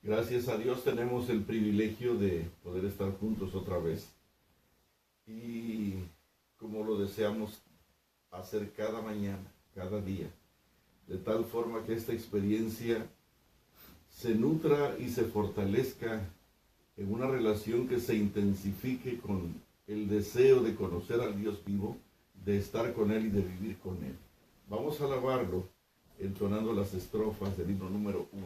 Gracias a Dios tenemos el privilegio de poder estar juntos otra vez. Y como lo deseamos hacer cada mañana, cada día, de tal forma que esta experiencia se nutra y se fortalezca en una relación que se intensifique con el deseo de conocer al Dios vivo, de estar con Él y de vivir con Él. Vamos a alabarlo entonando las estrofas del himno número 1.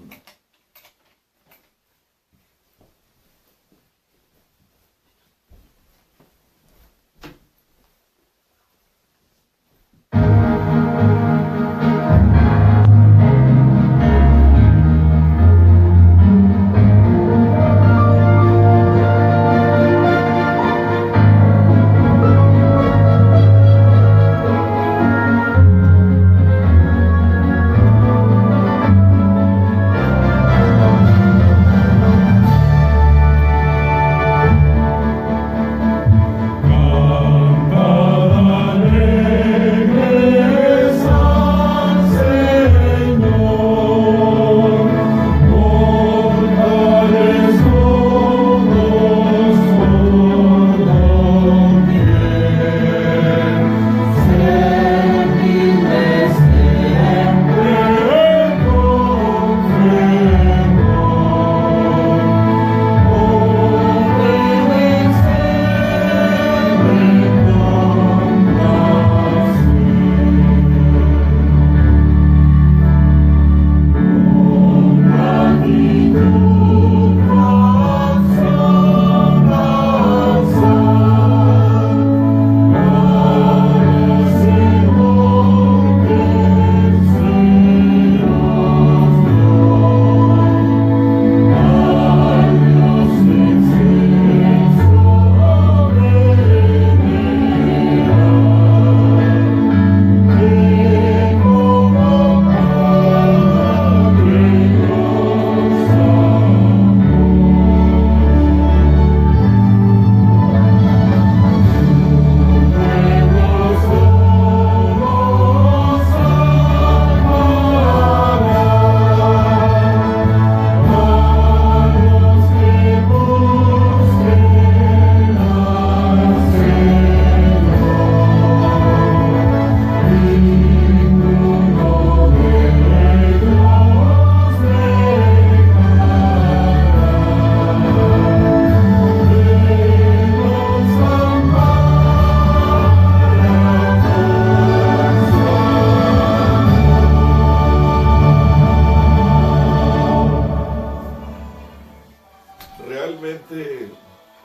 Realmente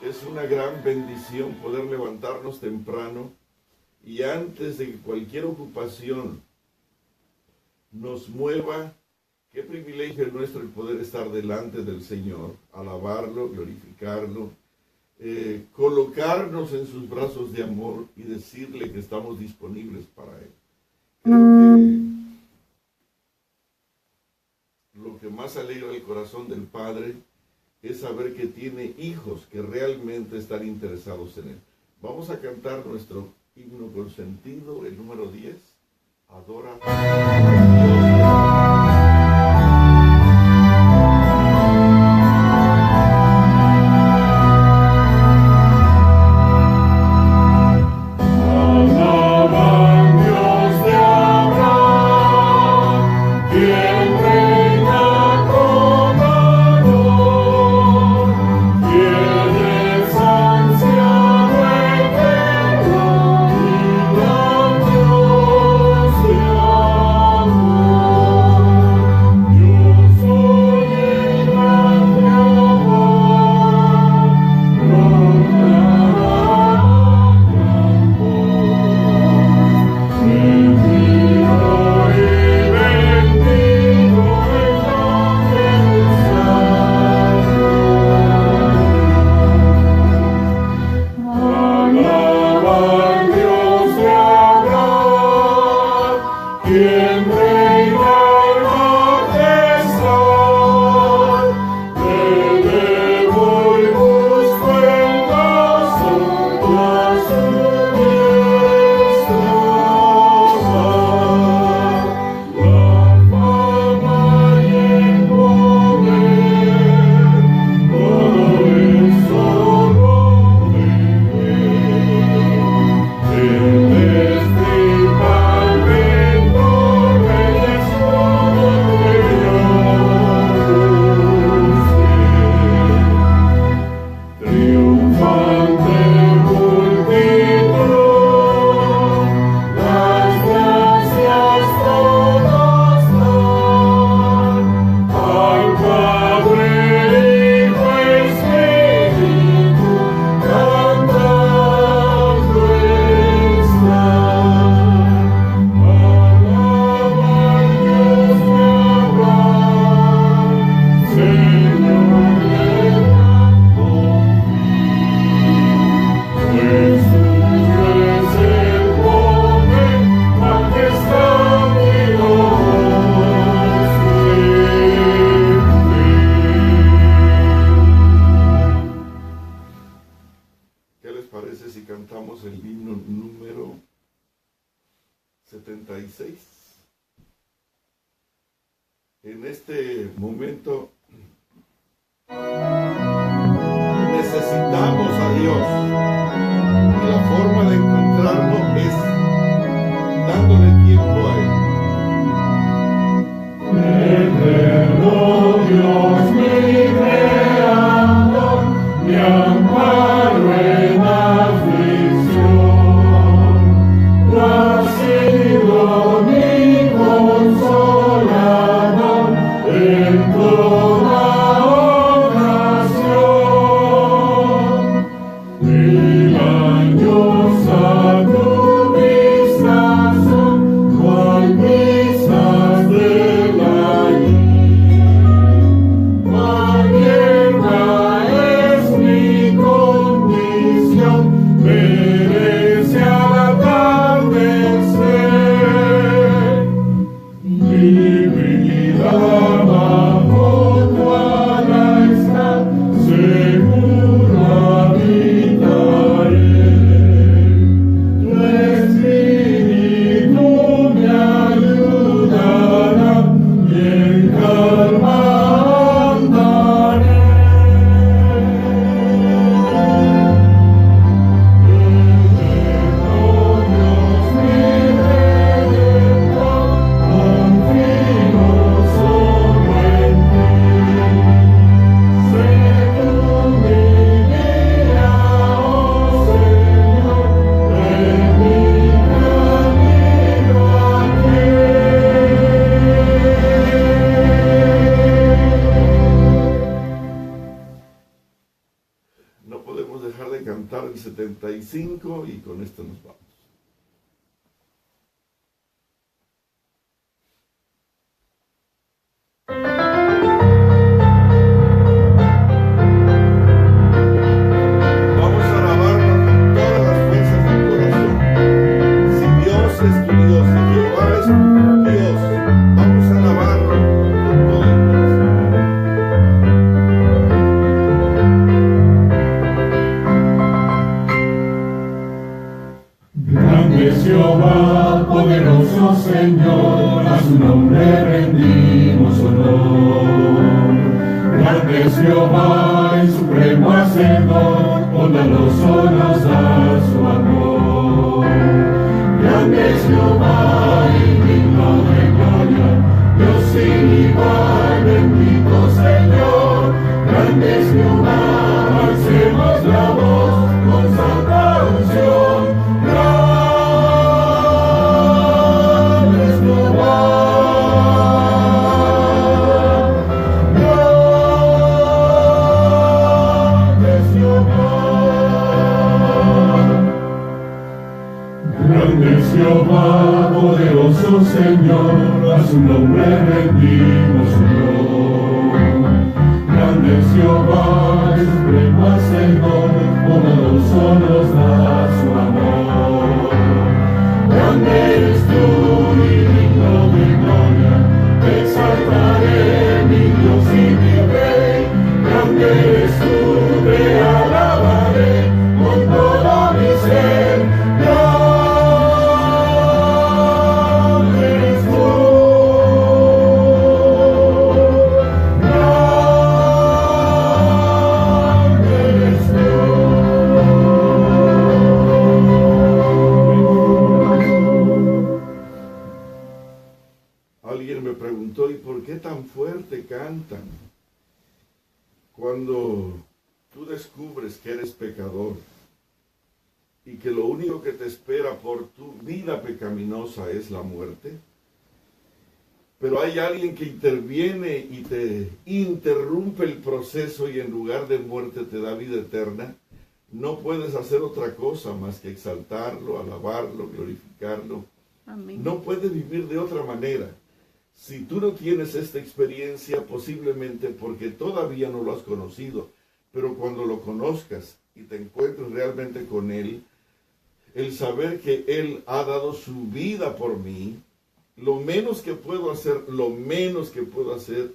es una gran bendición poder levantarnos temprano y antes de que cualquier ocupación nos mueva. Qué privilegio es nuestro el poder estar delante del Señor, alabarlo, glorificarlo, colocarnos en sus brazos de amor y decirle que estamos disponibles para Él. Creo que lo que más alegra el corazón del Padre es saber que tiene hijos que realmente están interesados en Él. Vamos a cantar nuestro himno consentido, el número 10, Adora a Dios. Dios en este momento necesitamos a Dios. Y la forma de encontrarlo es dándole tiempo a Él. Eterno Dios, mi creador, mi amparo en aflicción, tú has sido mi consolador en toda ocasión. Mil años a tu vista son cual brisas del ayer. Cualquiera es mi condición, merece al atardecer. Mi vida bajo tu ala está, seguro habitaré. Tu espíritu me ayudará y en calma andaré. Eterno Dios, mi Redentor, confío solo en ti. Sé tú mi guía, oh Señor, en mi camino a ti. No podemos dejar de cantar el 75 y con esto nos vamos. Vamos a alabarlo con todas las fuerzas del corazón. Si Dios es tu Dios, si Jehová es tu Dios, vamos a alabarlo con todo el corazón. Grande es Jehová, poderoso Señor, a su nombre rendimos honor. Grande es Jehová, el supremo hacedor, bondadoso nos da su amor. Grande es Jehová y digno de gloria, Dios sin igual, bendito Señor. Grande es Jehová, alcemos la voz con santa unción. Grande es Jehová, grande es Jehová. Grande es Jehová, poderoso Señor, a su nombre rendimos honor. Grande es Jehová, el supremo hacedor, bondadoso nos da su amor. Grande eres tú y digno de gloria, te exaltaré, mi Dios y mi Rey. Grande eres tú, te alabaré con todo mi ser. Grande eres tú. Grande eres tú. Alguien me preguntó, ¿y por qué tan fuerte cantan? Cuando tú descubres que eres pecador y que lo único que te espera por tu vida pecaminosa es la muerte, pero hay alguien que interviene y te interrumpe el proceso y en lugar de muerte te da vida eterna, no puedes hacer otra cosa más que exaltarlo, alabarlo, glorificarlo. Amén. No puedes vivir de otra manera. Si tú no tienes esta experiencia, posiblemente porque todavía no lo has conocido, pero cuando lo conozcas y te encuentres realmente con Él, el saber que Él ha dado su vida por mí, lo menos que puedo hacer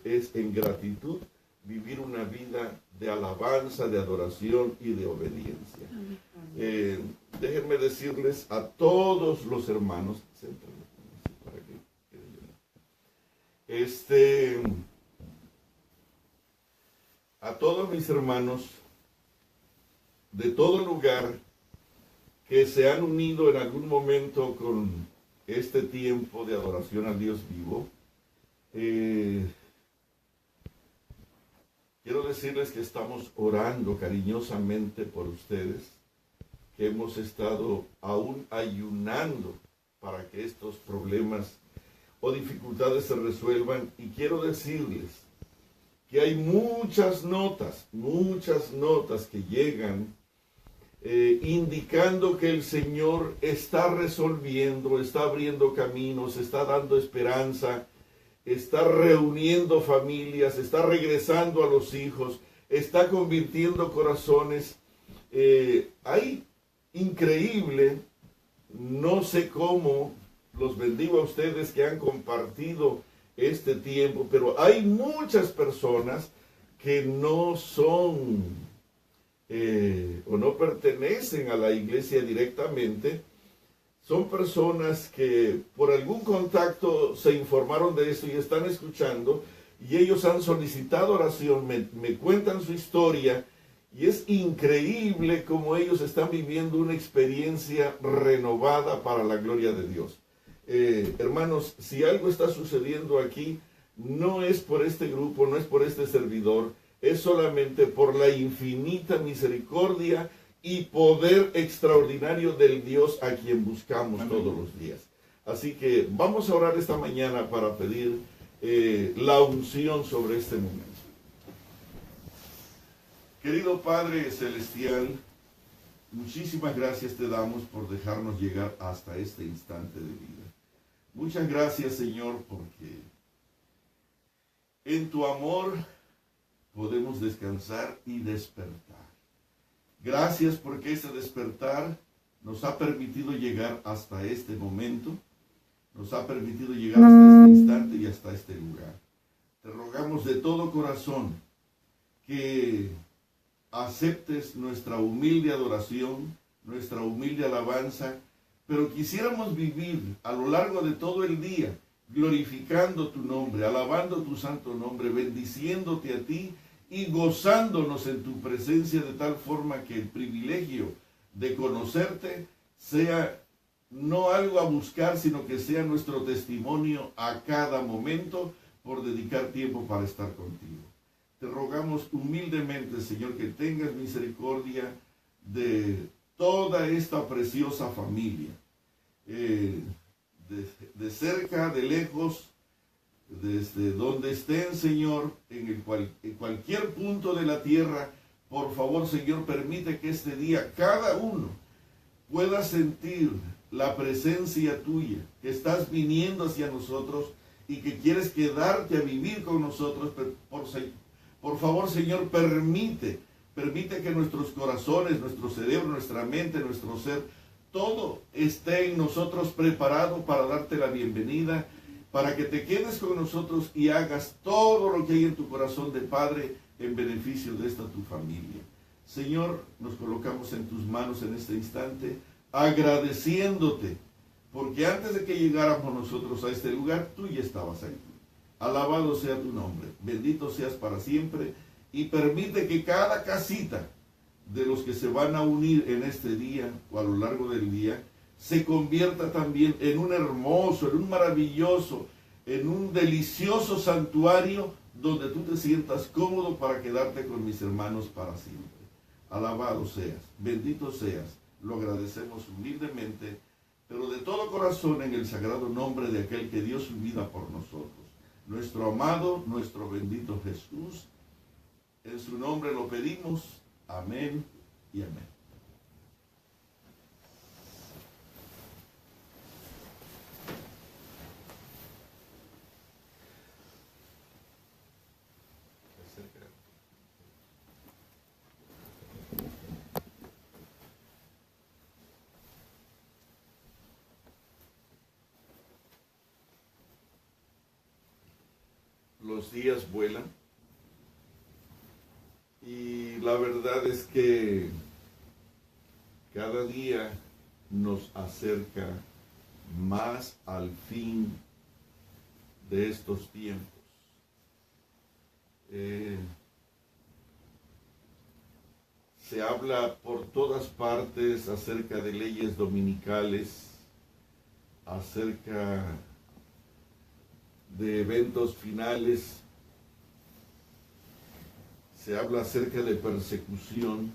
es en gratitud vivir una vida de alabanza, de adoración y de obediencia. Déjenme decirles a todos los hermanos, A todos mis hermanos de todo lugar que se han unido en algún momento con este tiempo de adoración al Dios vivo, quiero decirles que estamos orando cariñosamente por ustedes, que hemos estado aún ayunando para que estos problemas o dificultades se resuelvan, y quiero decirles que hay muchas notas que llegan indicando que el Señor está resolviendo, está abriendo caminos, está dando esperanza, está reuniendo familias, está regresando a los hijos, está convirtiendo corazones. Hay increíble, no sé cómo, los bendigo a ustedes que han compartido este tiempo, pero hay muchas personas que no son o no pertenecen a la iglesia directamente. Son personas que por algún contacto se informaron de esto y están escuchando, y ellos han solicitado oración, me cuentan su historia, y es increíble cómo ellos están viviendo una experiencia renovada para la gloria de Dios. Hermanos, si algo está sucediendo aquí, no es por este grupo, no es por este servidor, es solamente por la infinita misericordia y poder extraordinario del Dios a quien buscamos todos los días. Así que vamos a orar esta mañana para pedir la unción sobre este momento. Querido Padre Celestial, muchísimas gracias te damos por dejarnos llegar hasta este instante de vida. Muchas gracias, Señor, porque en tu amor podemos descansar y despertar. Gracias porque ese despertar nos ha permitido llegar hasta este momento, nos ha permitido llegar hasta este instante y hasta este lugar. Te rogamos de todo corazón que aceptes nuestra humilde adoración, nuestra humilde alabanza, pero quisiéramos vivir a lo largo de todo el día glorificando tu nombre, alabando tu santo nombre, bendiciéndote a ti y gozándonos en tu presencia, de tal forma que el privilegio de conocerte sea no algo a buscar, sino que sea nuestro testimonio a cada momento por dedicar tiempo para estar contigo. Te rogamos humildemente, Señor, que tengas misericordia de toda esta preciosa familia, de cerca, de lejos, desde donde estén, Señor, en cualquier punto de la tierra. Por favor, Señor, permite que este día cada uno pueda sentir la presencia tuya, que estás viniendo hacia nosotros y que quieres quedarte a vivir con nosotros. Por favor, Señor, permite que nuestros corazones, nuestro cerebro, nuestra mente, nuestro ser, todo esté en nosotros preparado para darte la bienvenida, para que te quedes con nosotros y hagas todo lo que hay en tu corazón de Padre en beneficio de esta tu familia. Señor, nos colocamos en tus manos en este instante, agradeciéndote, porque antes de que llegáramos nosotros a este lugar, tú ya estabas ahí. Alabado sea tu nombre, bendito seas para siempre, y permite que cada casita de los que se van a unir en este día o a lo largo del día se convierta también en un hermoso, en un maravilloso, en un delicioso santuario donde tú te sientas cómodo para quedarte con mis hermanos para siempre. Alabado seas, bendito seas, lo agradecemos humildemente, pero de todo corazón en el sagrado nombre de aquel que dio su vida por nosotros, nuestro amado, nuestro bendito Jesús. En su nombre lo pedimos. Amén y amén. Los días vuelan. Y la verdad es que cada día nos acerca más al fin de estos tiempos. Se habla por todas partes acerca de leyes dominicales, acerca de eventos finales, se habla acerca de persecución.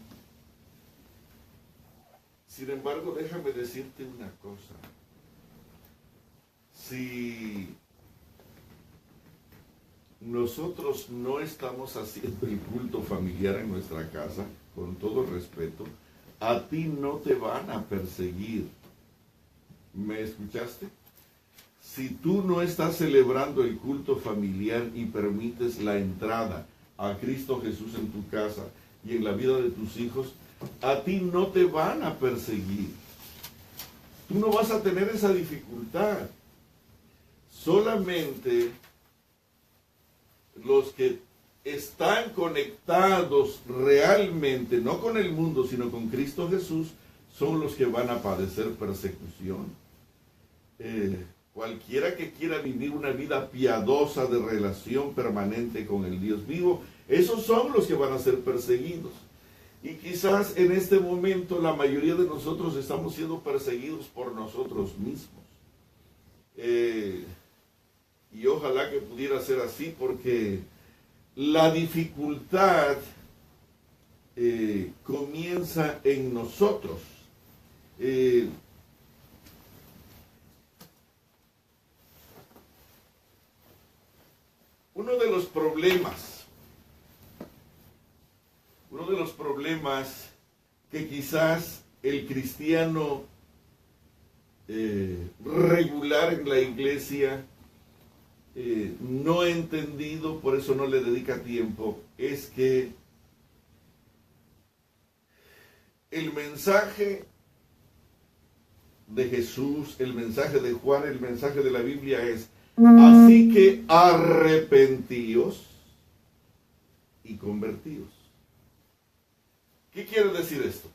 Sin embargo, déjame decirte una cosa. Si nosotros no estamos haciendo el culto familiar en nuestra casa, con todo respeto, a ti no te van a perseguir. ¿Me escuchaste? Si tú no estás celebrando el culto familiar y permites la entrada a Cristo Jesús en tu casa y en la vida de tus hijos, a ti no te van a perseguir. Tú no vas a tener esa dificultad. Solamente los que están conectados realmente, no con el mundo, sino con Cristo Jesús, son los que van a padecer persecución. Cualquiera que quiera vivir una vida piadosa de relación permanente con el Dios vivo, esos son los que van a ser perseguidos. Y quizás en este momento la mayoría de nosotros estamos siendo perseguidos por nosotros mismos. Y ojalá que pudiera ser así, porque la dificultad comienza en nosotros. Uno de los problemas que quizás el cristiano regular en la iglesia no ha entendido, por eso no le dedica tiempo, es que el mensaje de Jesús, el mensaje de Juan, el mensaje de la Biblia es: así que arrepentíos y convertíos. ¿Qué quiere decir esto?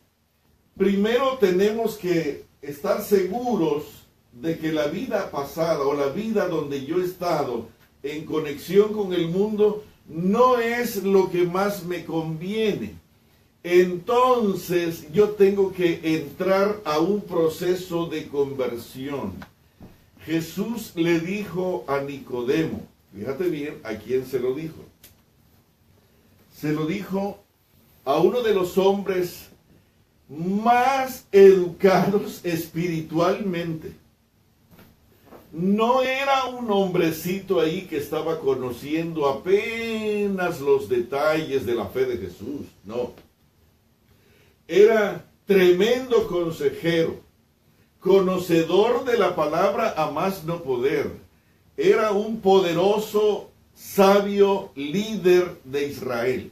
Primero tenemos que estar seguros de que la vida pasada o la vida donde yo he estado en conexión con el mundo no es lo que más me conviene. Entonces yo tengo que entrar a un proceso de conversión. Jesús le dijo a Nicodemo, fíjate bien a quién se lo dijo. Se lo dijo a uno de los hombres más educados espiritualmente. No era un hombrecito ahí que estaba conociendo apenas los detalles de la fe de Jesús, no. Era tremendo consejero, conocedor de la palabra a más no poder. Era un poderoso, sabio líder de Israel.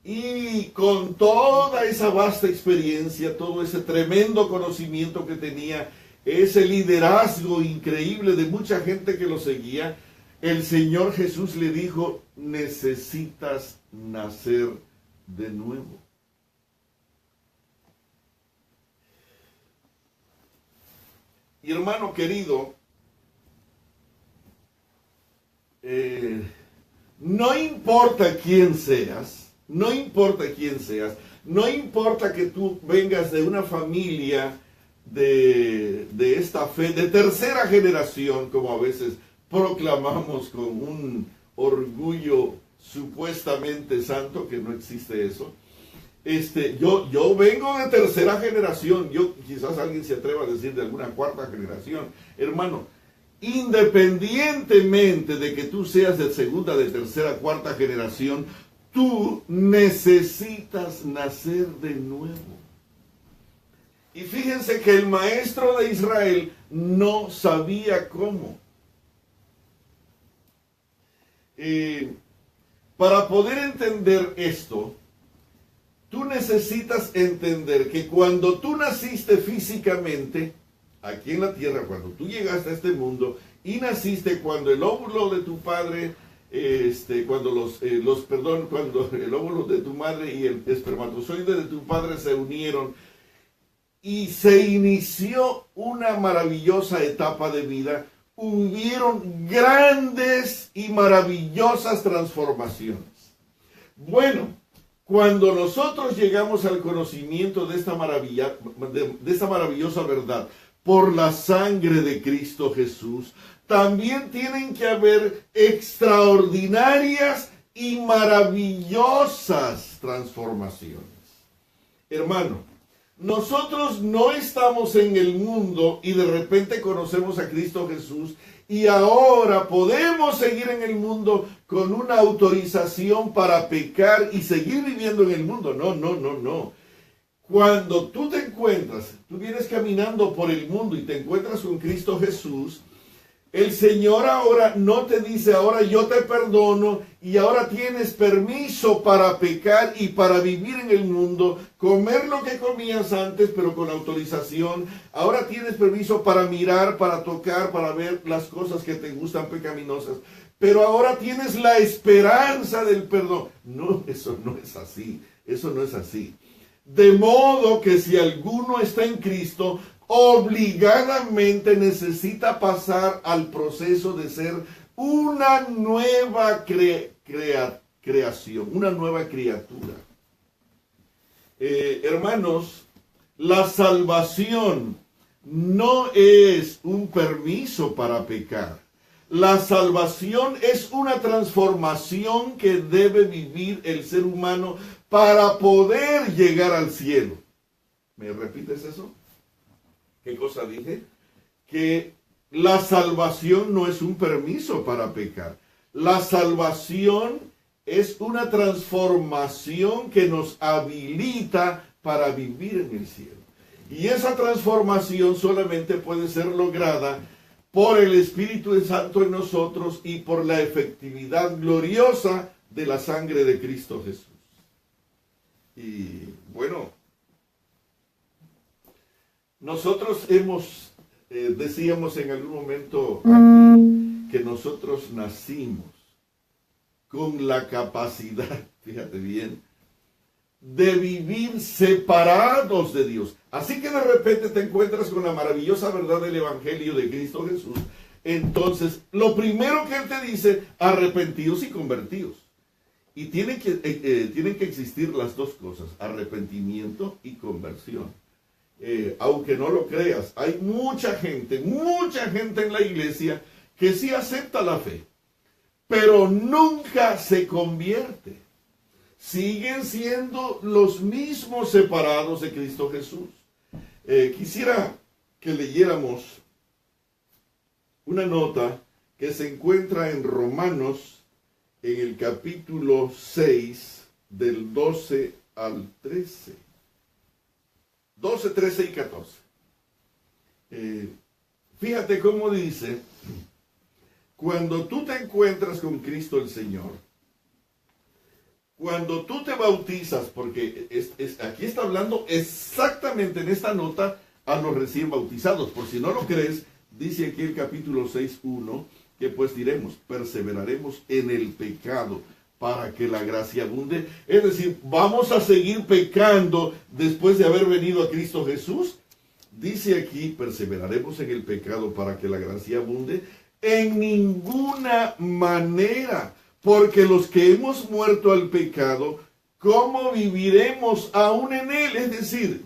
Y con toda esa vasta experiencia, todo ese tremendo conocimiento que tenía, ese liderazgo increíble de mucha gente que lo seguía, el Señor Jesús le dijo: necesitas nacer de nuevo. Y hermano querido, no importa quién seas, no importa quién seas, no importa que tú vengas de una familia de esta fe de tercera generación, como a veces proclamamos con un orgullo supuestamente santo, que no existe eso. Yo vengo de tercera generación, quizás alguien se atreva a decir de alguna cuarta generación. Hermano, independientemente de que tú seas de segunda, de tercera, cuarta generación, tú necesitas nacer de nuevo. Y fíjense que el maestro de Israel no sabía cómo. Para poder entender esto, tú necesitas entender que cuando tú naciste físicamente, aquí en la tierra, cuando tú llegaste a este mundo y naciste cuando el óvulo de tu padre, cuando el óvulo de tu madre y el espermatozoide de tu padre se unieron y se inició una maravillosa etapa de vida, hubieron grandes y maravillosas transformaciones. Bueno, cuando nosotros llegamos al conocimiento de esta maravillosa verdad por la sangre de Cristo Jesús, también tienen que haber extraordinarias y maravillosas transformaciones. Hermano, nosotros no estamos en el mundo y de repente conocemos a Cristo Jesús y ahora podemos seguir en el mundo con una autorización para pecar y seguir viviendo en el mundo. No. Cuando tú vienes caminando por el mundo y te encuentras con Cristo Jesús, el Señor ahora no te dice, ahora yo te perdono y ahora tienes permiso para pecar y para vivir en el mundo, comer lo que comías antes, pero con autorización. Ahora tienes permiso para mirar, para tocar, para ver las cosas que te gustan pecaminosas. Pero ahora tienes la esperanza del perdón. No, eso no es así. Eso no es así. De modo que si alguno está en Cristo, obligadamente necesita pasar al proceso de ser una nueva creación, una nueva criatura. Hermanos, la salvación no es un permiso para pecar. La salvación es una transformación que debe vivir el ser humano para poder llegar al cielo. ¿Me repites eso? ¿Qué cosa dije? Que la salvación no es un permiso para pecar. La salvación es una transformación que nos habilita para vivir en el cielo. Y esa transformación solamente puede ser lograda por el Espíritu Santo en nosotros y por la efectividad gloriosa de la sangre de Cristo Jesús. Y bueno, nosotros decíamos en algún momento aquí que nosotros nacimos con la capacidad, fíjate bien, de vivir separados de Dios. Así que de repente te encuentras con la maravillosa verdad del Evangelio de Cristo Jesús. Entonces, lo primero que Él te dice, arrepentidos y convertidos. Y tienen que existir las dos cosas, arrepentimiento y conversión. Aunque no lo creas, hay mucha gente en la iglesia que sí acepta la fe, pero nunca se convierte. Siguen siendo los mismos separados de Cristo Jesús. Quisiera que leyéramos una nota que se encuentra en Romanos, en el capítulo 6, del 12 al 13. 12, 13 y 14. Fíjate cómo dice, cuando tú te encuentras con Cristo el Señor, cuando tú te bautizas, porque aquí está hablando exactamente en esta nota a los recién bautizados. Por si no lo crees, dice aquí el capítulo 6:1, que pues diremos, perseveraremos en el pecado para que la gracia abunde. Es decir, vamos a seguir pecando después de haber venido a Cristo Jesús. Dice aquí, perseveraremos en el pecado para que la gracia abunde. En ninguna manera, porque los que hemos muerto al pecado, ¿cómo viviremos aún en él? Es decir,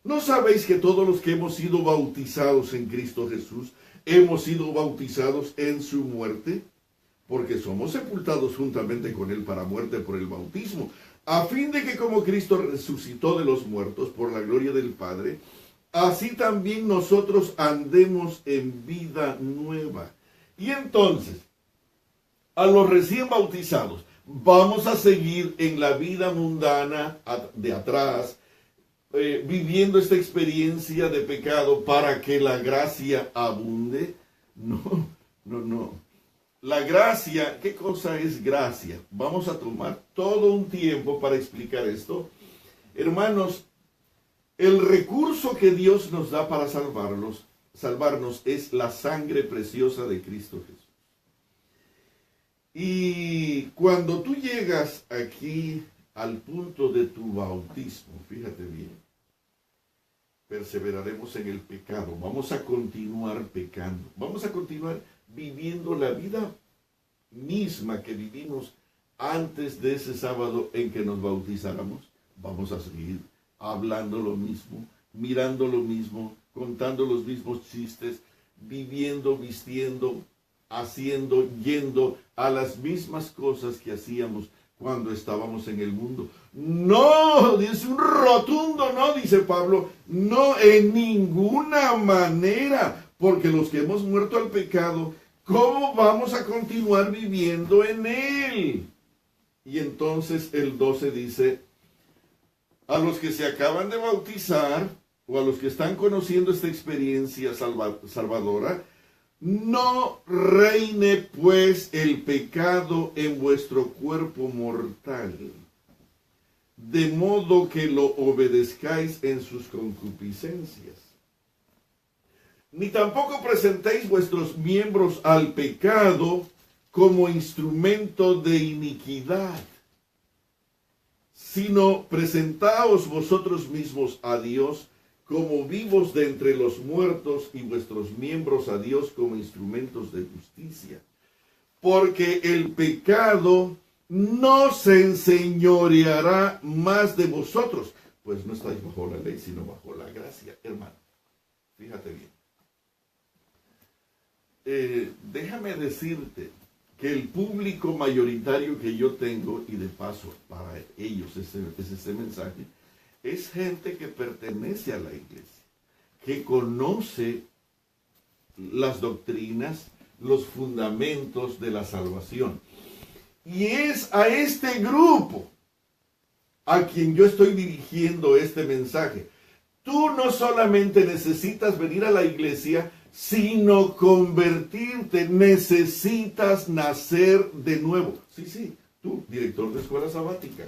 ¿no sabéis que todos los que hemos sido bautizados en Cristo Jesús, hemos sido bautizados en su muerte? Porque somos sepultados juntamente con él para muerte por el bautismo, a fin de que como Cristo resucitó de los muertos por la gloria del Padre, así también nosotros andemos en vida nueva. Y entonces, a los recién bautizados, vamos a seguir en la vida mundana de atrás, viviendo esta experiencia de pecado para que la gracia abunde. No. La gracia, ¿qué cosa es gracia? Vamos a tomar todo un tiempo para explicar esto. Hermanos, el recurso que Dios nos da para salvarnos es la sangre preciosa de Cristo Jesús. Y cuando tú llegas aquí al punto de tu bautismo, fíjate bien, perseveraremos en el pecado, vamos a continuar pecando, vamos a continuar viviendo la vida misma que vivimos antes de ese sábado en que nos bautizáramos. Vamos a seguir hablando lo mismo, mirando lo mismo, contando los mismos chistes, viviendo, vistiendo, haciendo, yendo a las mismas cosas que hacíamos cuando estábamos en el mundo. No, dice un rotundo no, dice Pablo, no en ninguna manera, porque los que hemos muerto al pecado, ¿cómo vamos a continuar viviendo en él? Y entonces el 12 dice, a los que se acaban de bautizar, o a los que están conociendo esta experiencia salvadora, no reine pues el pecado en vuestro cuerpo mortal, de modo que lo obedezcáis en sus concupiscencias. Ni tampoco presentéis vuestros miembros al pecado como instrumento de iniquidad, sino presentaos vosotros mismos a Dios como vivos de entre los muertos, y vuestros miembros a Dios como instrumentos de justicia. Porque el pecado no se enseñoreará más de vosotros, pues no estáis bajo la ley, sino bajo la gracia. Hermano, fíjate bien. Déjame decirte que el público mayoritario que yo tengo, y de paso para ellos es este mensaje, es gente que pertenece a la iglesia, que conoce las doctrinas, los fundamentos de la salvación. Y es a este grupo a quien yo estoy dirigiendo este mensaje. Tú no solamente necesitas venir a la iglesia, sino convertirte, necesitas nacer de nuevo. Sí, tú, director de escuela sabática,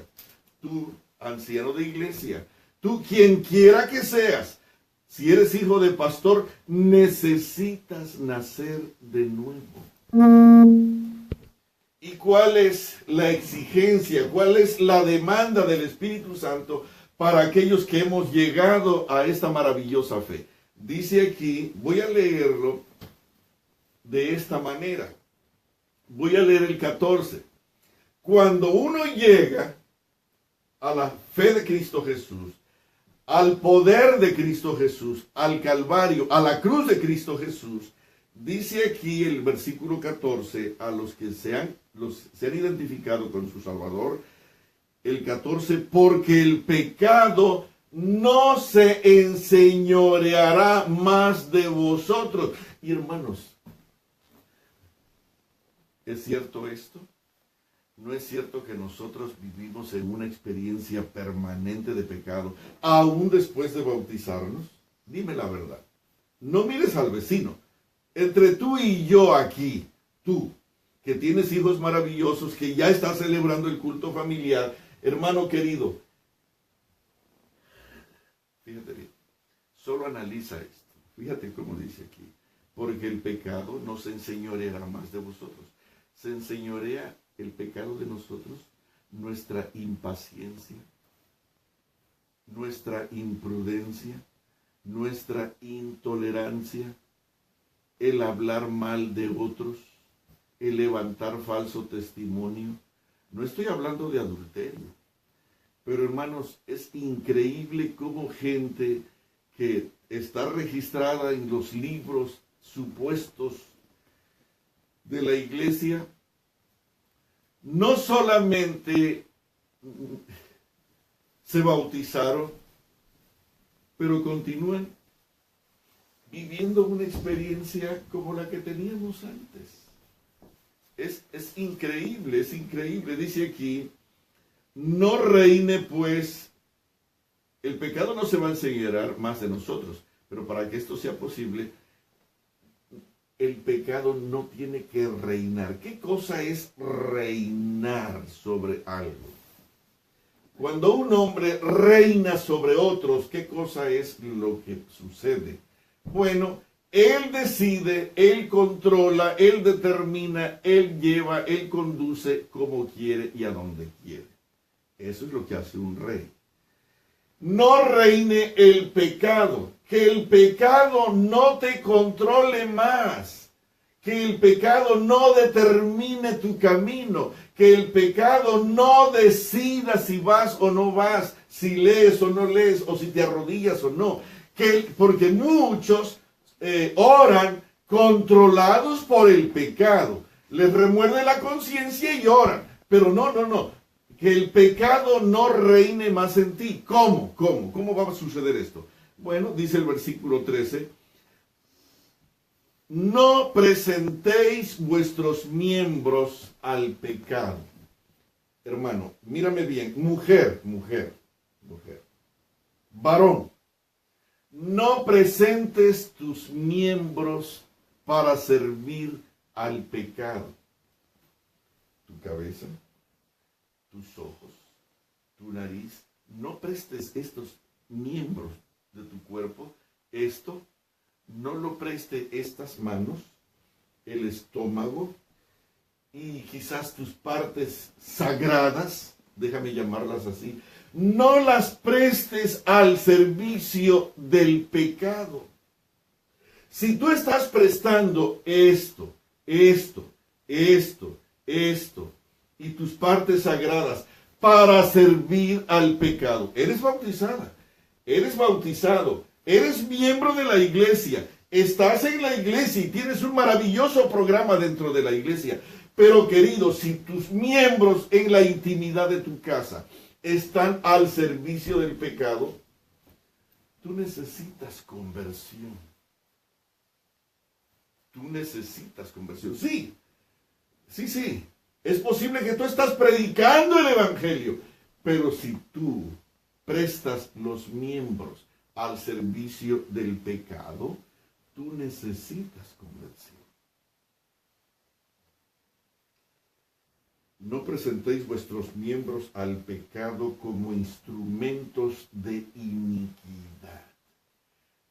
tú, anciano de iglesia, tú, quien quiera que seas, si eres hijo de pastor, necesitas nacer de nuevo. ¿Y cuál es la exigencia? ¿Cuál es la demanda del Espíritu Santo para aquellos que hemos llegado a esta maravillosa fe? Dice aquí, voy a leerlo de esta manera. Voy a leer el 14. Cuando uno llega a la fe de Cristo Jesús, al poder de Cristo Jesús, al Calvario, a la cruz de Cristo Jesús, dice aquí el versículo 14, a los que se han identificado con su Salvador, el 14, porque el pecado no se enseñoreará más de vosotros. Y hermanos, ¿es cierto esto? ¿No es cierto que nosotros vivimos en una experiencia permanente de pecado, aún después de bautizarnos? Dime la verdad. No mires al vecino. Entre tú y yo aquí, tú, que tienes hijos maravillosos, que ya estás celebrando el culto familiar, hermano querido, fíjate bien, solo analiza esto. Fíjate cómo dice aquí. Porque el pecado no se enseñoreará más de vosotros. Se enseñorea el pecado de nosotros, nuestra impaciencia, nuestra imprudencia, nuestra intolerancia, el hablar mal de otros, el levantar falso testimonio. No estoy hablando de adulterio, pero hermanos, es increíble cómo gente que está registrada en los libros supuestos de la iglesia, no solamente se bautizaron, pero continúan viviendo una experiencia como la que teníamos antes. Es increíble, es increíble. Dice aquí, no reine pues, el pecado no se va a enseñorear más de nosotros, pero para que esto sea posible, el pecado no tiene que reinar. ¿Qué cosa es reinar sobre algo? Cuando un hombre reina sobre otros, ¿qué cosa es lo que sucede? Bueno, él decide, él controla, él determina, él lleva, él conduce como quiere y a donde quiere. Eso es lo que hace un rey. No reine el pecado, que el pecado no te controle más, Que el pecado no determine tu camino, que el pecado no decida si vas o no vas, si lees o no lees, o si te arrodillas o no. Porque muchos oran controlados por el pecado. Les remuerde la conciencia y oran. Pero no. Que el pecado no reine más en ti. ¿Cómo? ¿Cómo va a suceder esto? Bueno, dice el versículo 13. No presentéis vuestros miembros al pecado. Hermano, mírame bien. Mujer. Varón. No presentes tus miembros para servir al pecado. Tu cabeza, tus ojos, tu nariz. No prestes estos miembros de tu cuerpo. Esto no lo preste estas manos, el estómago y quizás tus partes sagradas, déjame llamarlas así, no las prestes al servicio del pecado. Si tú estás prestando esto, y tus partes sagradas para servir al pecado, eres bautizada, eres bautizado, eres miembro de la iglesia, estás en la iglesia y tienes un maravilloso programa dentro de la iglesia. Pero querido, si tus miembros en la intimidad de tu casa están al servicio del pecado, tú necesitas conversión. Tú necesitas conversión. Sí. Es posible que tú estás predicando el evangelio, pero si tú prestas los miembros al servicio del pecado, tú necesitas conversión. No presentéis vuestros miembros al pecado como instrumentos de iniquidad.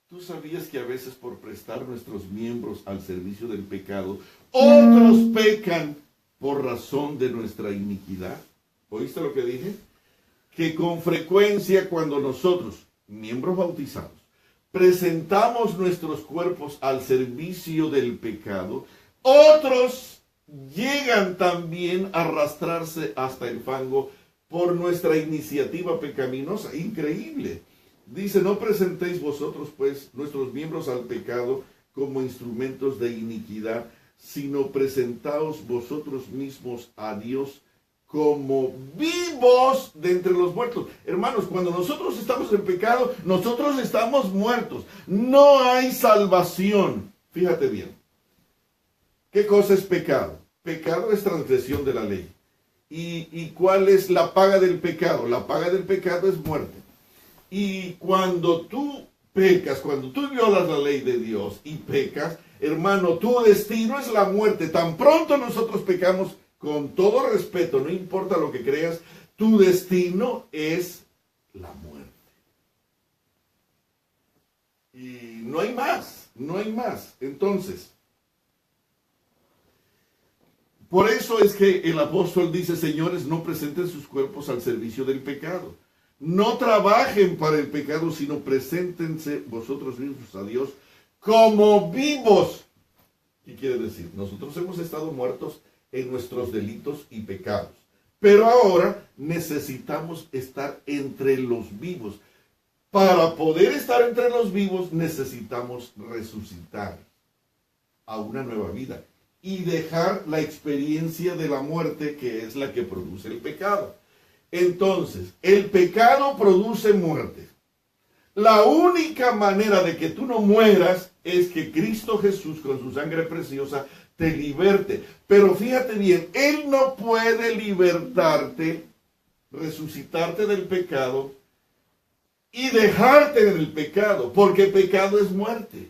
¿Tú sabías que a veces por prestar nuestros miembros al servicio del pecado, otros pecan por razón de nuestra iniquidad? ¿Oíste lo que dije? Que con frecuencia cuando nosotros, miembros bautizados, presentamos nuestros cuerpos al servicio del pecado, otros llegan también a arrastrarse hasta el fango por nuestra iniciativa pecaminosa. Increíble. Dice, no presentéis vosotros pues nuestros miembros al pecado como instrumentos de iniquidad, sino presentaos vosotros mismos a Dios como vivos de entre los muertos. Hermanos, cuando nosotros estamos en pecado, nosotros estamos muertos. No hay salvación. Fíjate bien. ¿Qué cosa es pecado? Pecado es transgresión de la ley. ¿Y cuál es la paga del pecado? La paga del pecado es muerte. Y cuando tú pecas, cuando tú violas la ley de Dios y pecas, hermano, tu destino es la muerte. Tan pronto nosotros pecamos, con todo respeto, no importa lo que creas, tu destino es la muerte. Y no hay más. Entonces, por eso es que el apóstol dice, señores, no presenten sus cuerpos al servicio del pecado. No trabajen para el pecado, sino preséntense vosotros mismos a Dios como vivos. ¿Qué quiere decir? Nosotros hemos estado muertos en nuestros delitos y pecados. Pero ahora necesitamos estar entre los vivos. Para poder estar entre los vivos necesitamos resucitar a una nueva vida y dejar la experiencia de la muerte, que es la que produce el pecado. Entonces, el pecado produce muerte. La única manera de que tú no mueras es que Cristo Jesús, con su sangre preciosa, te liberte. Pero fíjate bien, Él no puede libertarte, resucitarte del pecado y dejarte en el pecado, porque pecado es muerte.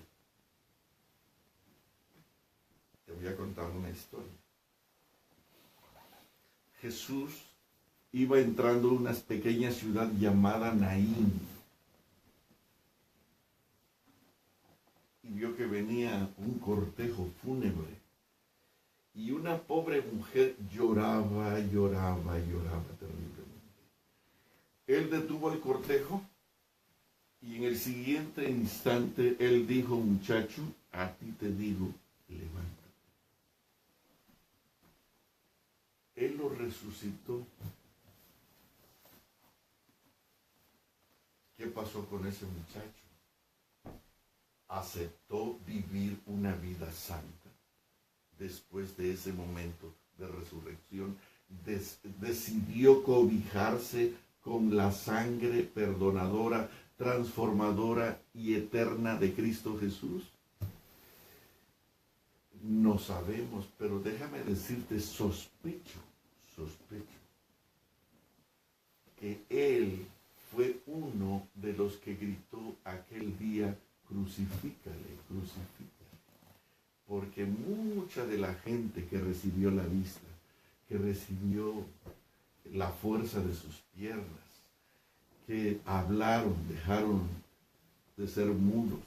Te voy a contar una historia. Jesús iba entrando a una pequeña ciudad llamada Naín. Y vio que venía un cortejo fúnebre. Y una pobre mujer lloraba terriblemente. Él detuvo el cortejo y en el siguiente instante él dijo, muchacho, a ti te digo, levántate. Él lo resucitó. ¿Qué pasó con ese muchacho? Aceptó vivir una vida santa. Después de ese momento de resurrección, decidió cobijarse con la sangre perdonadora, transformadora y eterna de Cristo Jesús. No sabemos, pero déjame decirte, sospecho que Él fue uno de los que gritó aquel día: crucifícale, crucifícale. Porque mucha de la gente que recibió la vista, que recibió la fuerza de sus piernas, que hablaron, dejaron de ser mudos,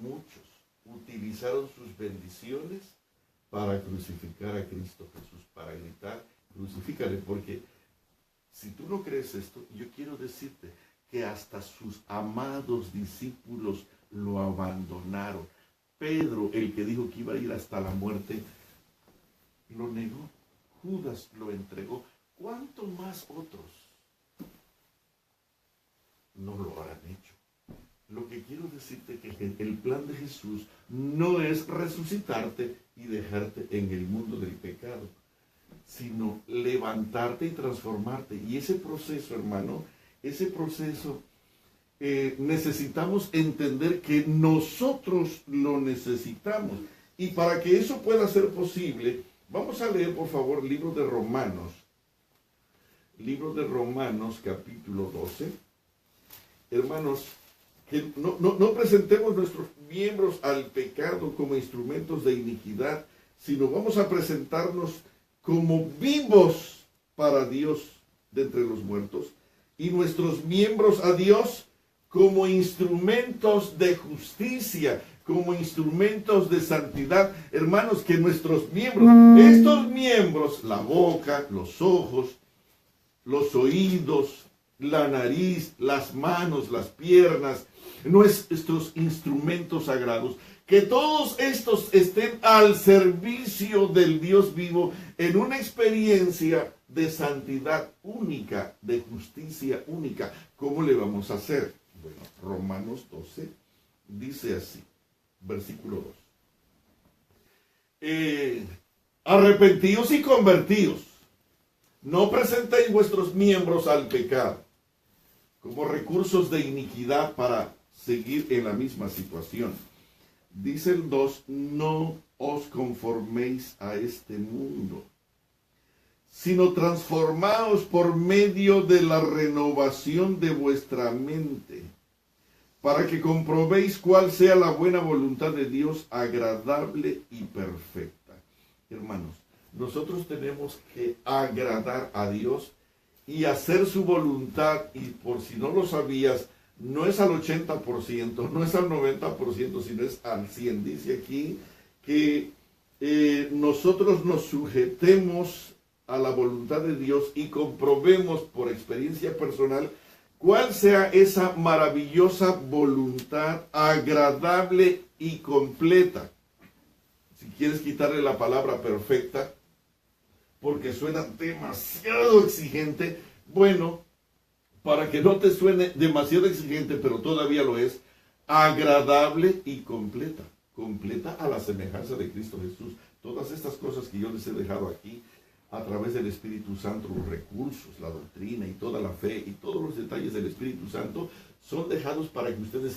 muchos utilizaron sus bendiciones para crucificar a Cristo Jesús, para gritar: crucifícale. Porque si tú no crees esto, yo quiero decirte que hasta sus amados discípulos lo abandonaron. Pedro, el que dijo que iba a ir hasta la muerte, lo negó. Judas lo entregó. ¿Cuánto más otros no lo habrán hecho? Lo que quiero decirte es que el plan de Jesús no es resucitarte y dejarte en el mundo del pecado, sino levantarte y transformarte. Y ese proceso, hermano, ese proceso necesitamos entender que nosotros lo necesitamos. Y para que eso pueda ser posible, vamos a leer, por favor, libro de Romanos. Libro de Romanos, capítulo 12. Hermanos, que no presentemos nuestros miembros al pecado como instrumentos de iniquidad, sino vamos a presentarnos como vivos para Dios de entre los muertos, y nuestros miembros a Dios como instrumentos de justicia, como instrumentos de santidad. Hermanos, que nuestros miembros, estos miembros, la boca, los ojos, los oídos, la nariz, las manos, las piernas, nuestros instrumentos sagrados, que todos estos estén al servicio del Dios vivo en una experiencia de santidad única, de justicia única. ¿Cómo le vamos a hacer? Bueno, Romanos 12 dice así, versículo 2. Arrepentíos y convertíos. No presentéis vuestros miembros al pecado como recursos de iniquidad para seguir en la misma situación. Dice el 2, no os conforméis a este mundo, sino transformaos por medio de la renovación de vuestra mente, para que comprobéis cuál sea la buena voluntad de Dios, agradable y perfecta. Hermanos, nosotros tenemos que agradar a Dios y hacer su voluntad, y por si no lo sabías, no es al 80%, no es al 90%, sino es al 100%. Dice aquí que nosotros nos sujetemos a la voluntad de Dios y comprobemos por experiencia personal cuál sea esa maravillosa voluntad agradable y completa. Si quieres quitarle la palabra perfecta, porque suena demasiado exigente, bueno, para que no te suene demasiado exigente, pero todavía lo es, agradable y completa. Completa a la semejanza de Cristo Jesús. Todas estas cosas que yo les he dejado aquí, a través del Espíritu Santo, los recursos, la doctrina y toda la fe y todos los detalles del Espíritu Santo, son dejados para que ustedes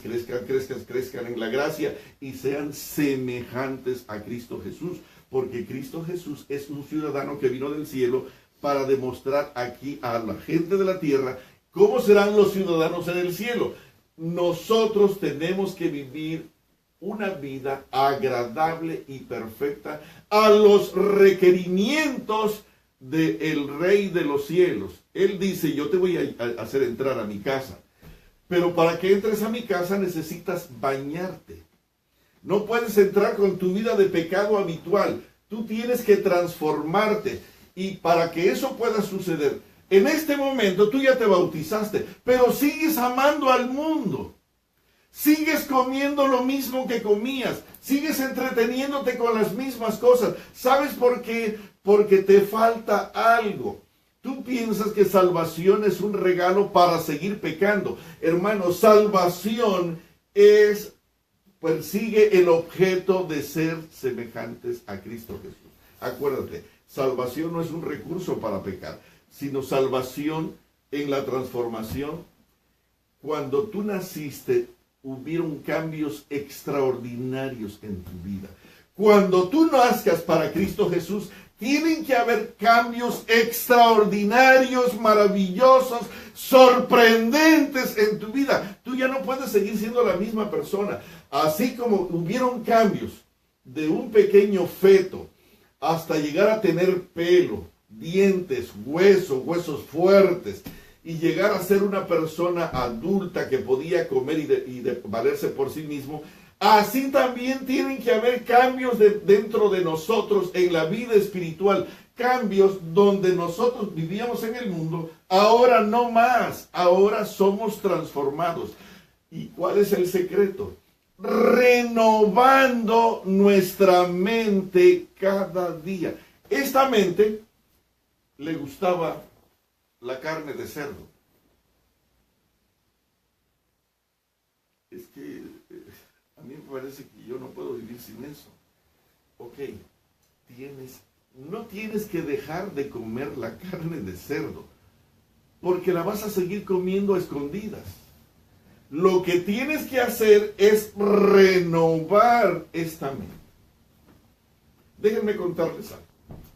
crezcan en la gracia y sean semejantes a Cristo Jesús. Porque Cristo Jesús es un ciudadano que vino del cielo para demostrar aquí a la gente de la tierra cómo serán los ciudadanos en el cielo. Nosotros tenemos que vivir una vida agradable y perfecta a los requerimientos del Rey de los cielos. Él dice, yo te voy a hacer entrar a mi casa, pero para que entres a mi casa necesitas bañarte. No puedes entrar con tu vida de pecado habitual. Tú tienes que transformarte. Y para que eso pueda suceder, en este momento tú ya te bautizaste, pero sigues amando al mundo. Sigues comiendo lo mismo que comías. Sigues entreteniéndote con las mismas cosas. ¿Sabes por qué? porque te falta algo. Tú piensas que salvación es un regalo para seguir pecando. Hermano, salvación persigue el objeto de ser semejantes a Cristo Jesús. Acuérdate, salvación no es un recurso para pecar, sino salvación en la transformación. Cuando tú naciste, hubieron cambios extraordinarios en tu vida. Cuando tú nazcas para Cristo Jesús, tienen que haber cambios extraordinarios, maravillosos, sorprendentes en tu vida. Tú ya no puedes seguir siendo la misma persona. Así como hubieron cambios de un pequeño feto hasta llegar a tener pelo, dientes, huesos fuertes, y llegar a ser una persona adulta que podía comer y valerse por sí mismo, así también tienen que haber cambios dentro de nosotros en la vida espiritual. Cambios donde nosotros vivíamos en el mundo, ahora no más, ahora somos transformados. ¿Y cuál es el secreto? Renovando nuestra mente cada día. Esta mente le gustaba la carne de cerdo. Es que a mí me parece que yo no puedo vivir sin eso. Ok, no tienes que dejar de comer la carne de cerdo, porque la vas a seguir comiendo a escondidas. Lo que tienes que hacer es renovar esta mente. Déjenme contarles algo.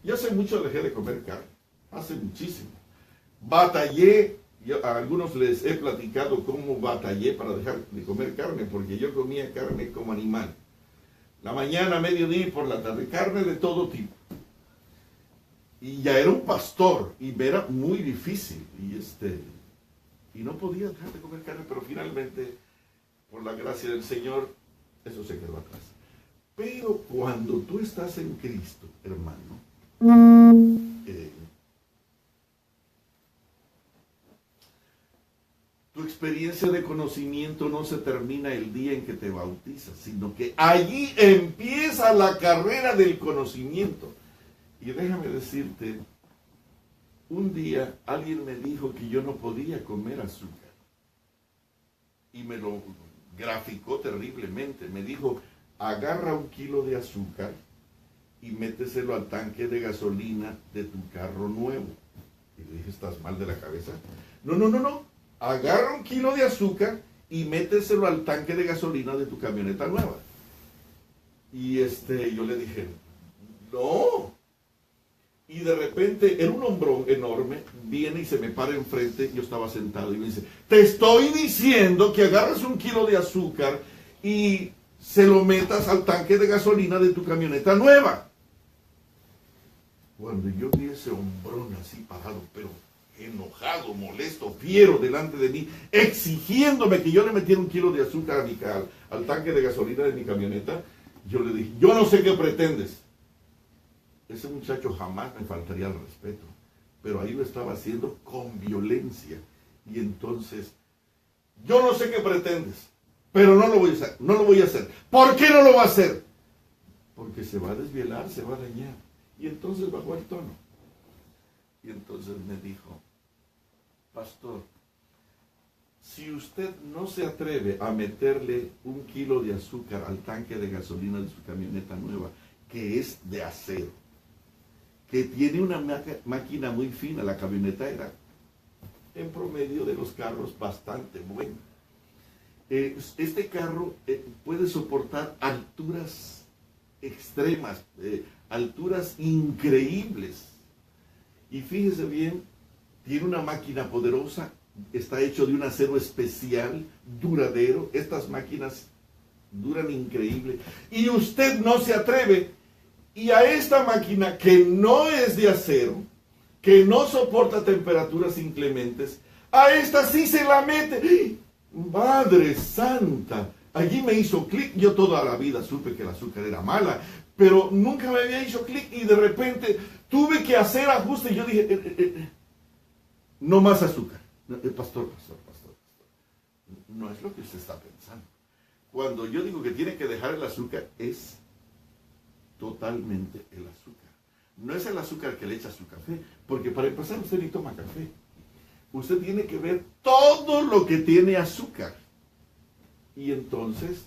Yo hace mucho dejé de comer carne, hace muchísimo. Batallé, a algunos les he platicado cómo batallé para dejar de comer carne, porque yo comía carne como animal. La mañana, mediodía y por la tarde, carne de todo tipo. Y ya era un pastor, y me era muy difícil, y no podía dejar de comer carne, pero finalmente, por la gracia del Señor, eso se quedó atrás. Pero cuando tú estás en Cristo, hermano, tu experiencia de conocimiento no se termina el día en que te bautizas, sino que allí empieza la carrera del conocimiento. Y déjame decirte, un día alguien me dijo que yo no podía comer azúcar. Y me lo graficó terriblemente. Me dijo, agarra 1 kilo de azúcar y méteselo al tanque de gasolina de tu carro nuevo. Y le dije, ¿estás mal de la cabeza? No. Agarra 1 kilo de azúcar y méteselo al tanque de gasolina de tu camioneta nueva. Y yo le dije, no. Y de repente, era un hombrón enorme, viene y se me para enfrente, yo estaba sentado y me dice, te estoy diciendo que agarres 1 kilo de azúcar y se lo metas al tanque de gasolina de tu camioneta nueva. Cuando yo vi ese hombrón así parado, pero enojado, molesto, fiero delante de mí, exigiéndome que yo le metiera 1 kilo de azúcar al tanque de gasolina de mi camioneta, yo le dije, yo no sé qué pretendes. Ese muchacho jamás me faltaría el respeto, pero ahí lo estaba haciendo con violencia. Y entonces, yo no sé qué pretendes, pero no lo voy a hacer. ¿Por qué no lo va a hacer? Porque se va a desvielar, se va a dañar. Y entonces bajó el tono. Y entonces me dijo, pastor, si usted no se atreve a meterle 1 kilo de azúcar al tanque de gasolina de su camioneta nueva, que es de acero, que tiene una máquina muy fina, la camioneta era en promedio de los carros bastante buena. Este carro puede soportar alturas extremas, alturas increíbles. Y fíjese bien, tiene una máquina poderosa, está hecho de un acero especial, duradero. Estas máquinas duran increíble. Y usted no se atreve. Y a esta máquina que no es de acero, que no soporta temperaturas inclementes, a esta sí se la mete. ¡Madre santa! Allí me hizo clic. Yo toda la vida supe que el azúcar era mala, pero nunca me había hecho clic y de repente tuve que hacer ajustes. Yo dije, no más azúcar. Pastor. No es lo que usted está pensando. Cuando yo digo que tiene que dejar el azúcar, es totalmente el azúcar. no es el azúcar que le echa a su café, porque para empezar usted ni toma café. Usted tiene que ver todo lo que tiene azúcar. Y entonces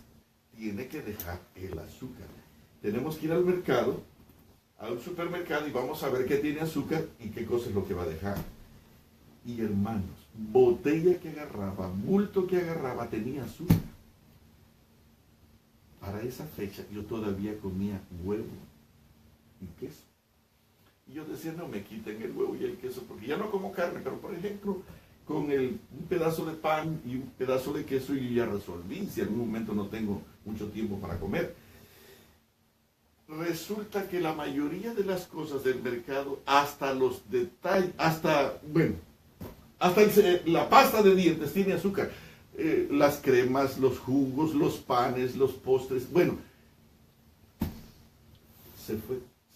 tiene que dejar el azúcar. Tenemos que ir al mercado, a un supermercado, y vamos a ver qué tiene azúcar y qué cosa es lo que va a dejar. Y hermanos, botella que agarraba, bulto que agarraba, tenía azúcar. Para esa fecha yo todavía comía huevo y queso. Y yo decía, no me quiten el huevo y el queso, porque ya no como carne, pero por ejemplo, con un pedazo de pan y un pedazo de queso yo ya resolví, si en algún momento no tengo mucho tiempo para comer. Resulta que la mayoría de las cosas del mercado, hasta los detalles, hasta la pasta de dientes tiene azúcar. Las cremas, los jugos, los panes, los postres, bueno,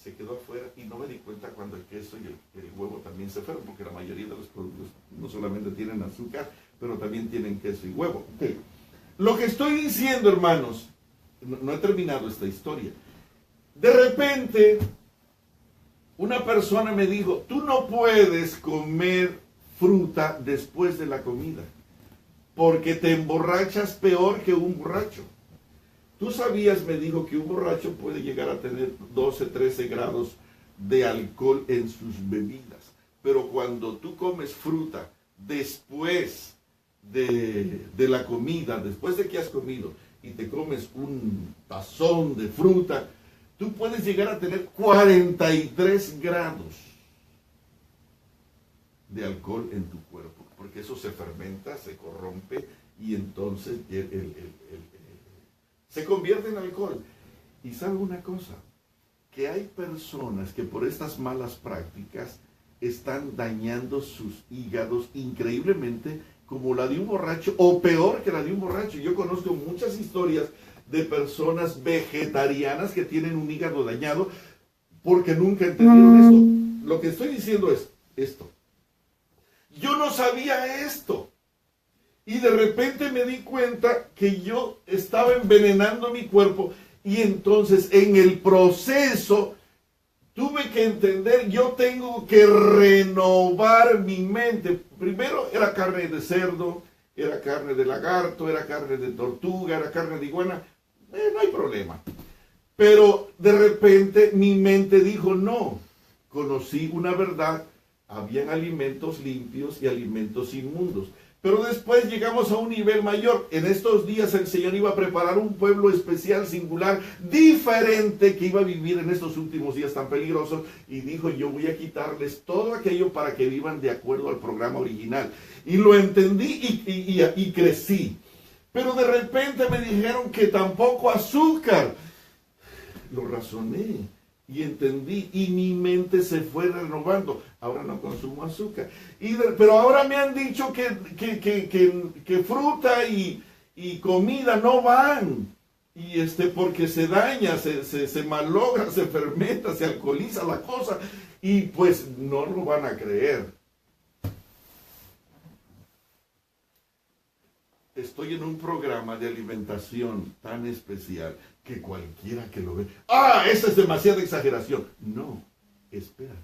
se quedó afuera y no me di cuenta cuando el queso y el huevo también se fueron, porque la mayoría de los productos no solamente tienen azúcar, pero también tienen queso y huevo. Okay. Lo que estoy diciendo, hermanos, no he terminado esta historia. De repente, una persona me dijo, tú no puedes comer fruta después de la comida, porque te emborrachas peor que un borracho. Tú sabías, me dijo, que un borracho puede llegar a tener 12, 13 grados de alcohol en sus bebidas. Pero cuando tú comes fruta después de la comida, después de que has comido, y te comes un tazón de fruta, tú puedes llegar a tener 43 grados de alcohol en tu cuerpo, porque eso se fermenta, se corrompe, y entonces se convierte en alcohol. Y sabe una cosa, que hay personas que por estas malas prácticas están dañando sus hígados increíblemente, como la de un borracho, o peor que la de un borracho. Yo conozco muchas historias de personas vegetarianas que tienen un hígado dañado porque nunca entendieron esto. Lo que estoy diciendo es esto. Yo no sabía esto. Y de repente me di cuenta que yo estaba envenenando mi cuerpo, y entonces en el proceso tuve que entender, yo tengo que renovar mi mente. Primero era carne de cerdo, era carne de lagarto, era carne de tortuga, era carne de iguana, no hay problema. Pero de repente mi mente dijo no, conocí una verdad, habían alimentos limpios y alimentos inmundos. Pero después llegamos a un nivel mayor. En estos días el Señor iba a preparar un pueblo especial, singular, diferente, que iba a vivir en estos últimos días tan peligrosos. Y dijo, yo voy a quitarles todo aquello para que vivan de acuerdo al programa original. Y lo entendí y crecí. Pero de repente me dijeron que tampoco azúcar. Lo razoné y entendí, y mi mente se fue renovando. Ahora no consumo azúcar. Pero ahora me han dicho que fruta y comida no van. Y porque se daña, se malogra, se fermenta, se alcoholiza la cosa. Y pues no lo van a creer. Estoy en un programa de alimentación tan especial que cualquiera que lo ve, esa es demasiada exageración. No, espérate.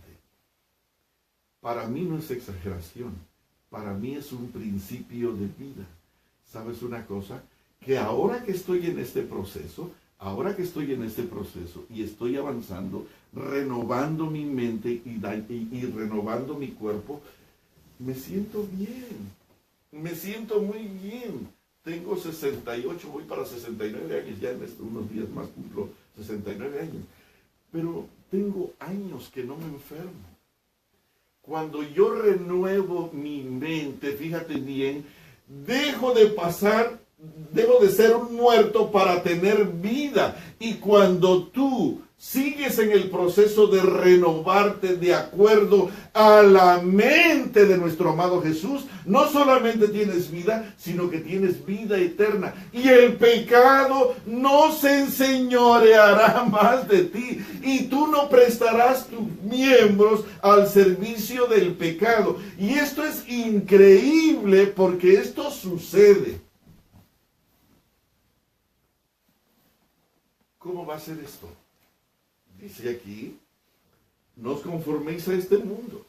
Para mí no es exageración. Para mí es un principio de vida. ¿Sabes una cosa? Que ahora que estoy en este proceso, y estoy avanzando, renovando mi mente y renovando mi cuerpo, me siento bien. Me siento muy bien. Tengo 68, voy para 69 años, ya en unos días más cumplo 69 años. Pero tengo años que no me enfermo. Cuando yo renuevo mi mente, fíjate bien, dejo de ser un muerto para tener vida. Y cuando tú sigues en el proceso de renovarte de acuerdo a la mente de nuestro amado Jesús, no solamente tienes vida, sino que tienes vida eterna. Y el pecado no se enseñoreará más de ti. Y tú no prestarás tus miembros al servicio del pecado. Y esto es increíble porque esto sucede. ¿Cómo va a ser esto? Dice aquí, no os conforméis a este mundo.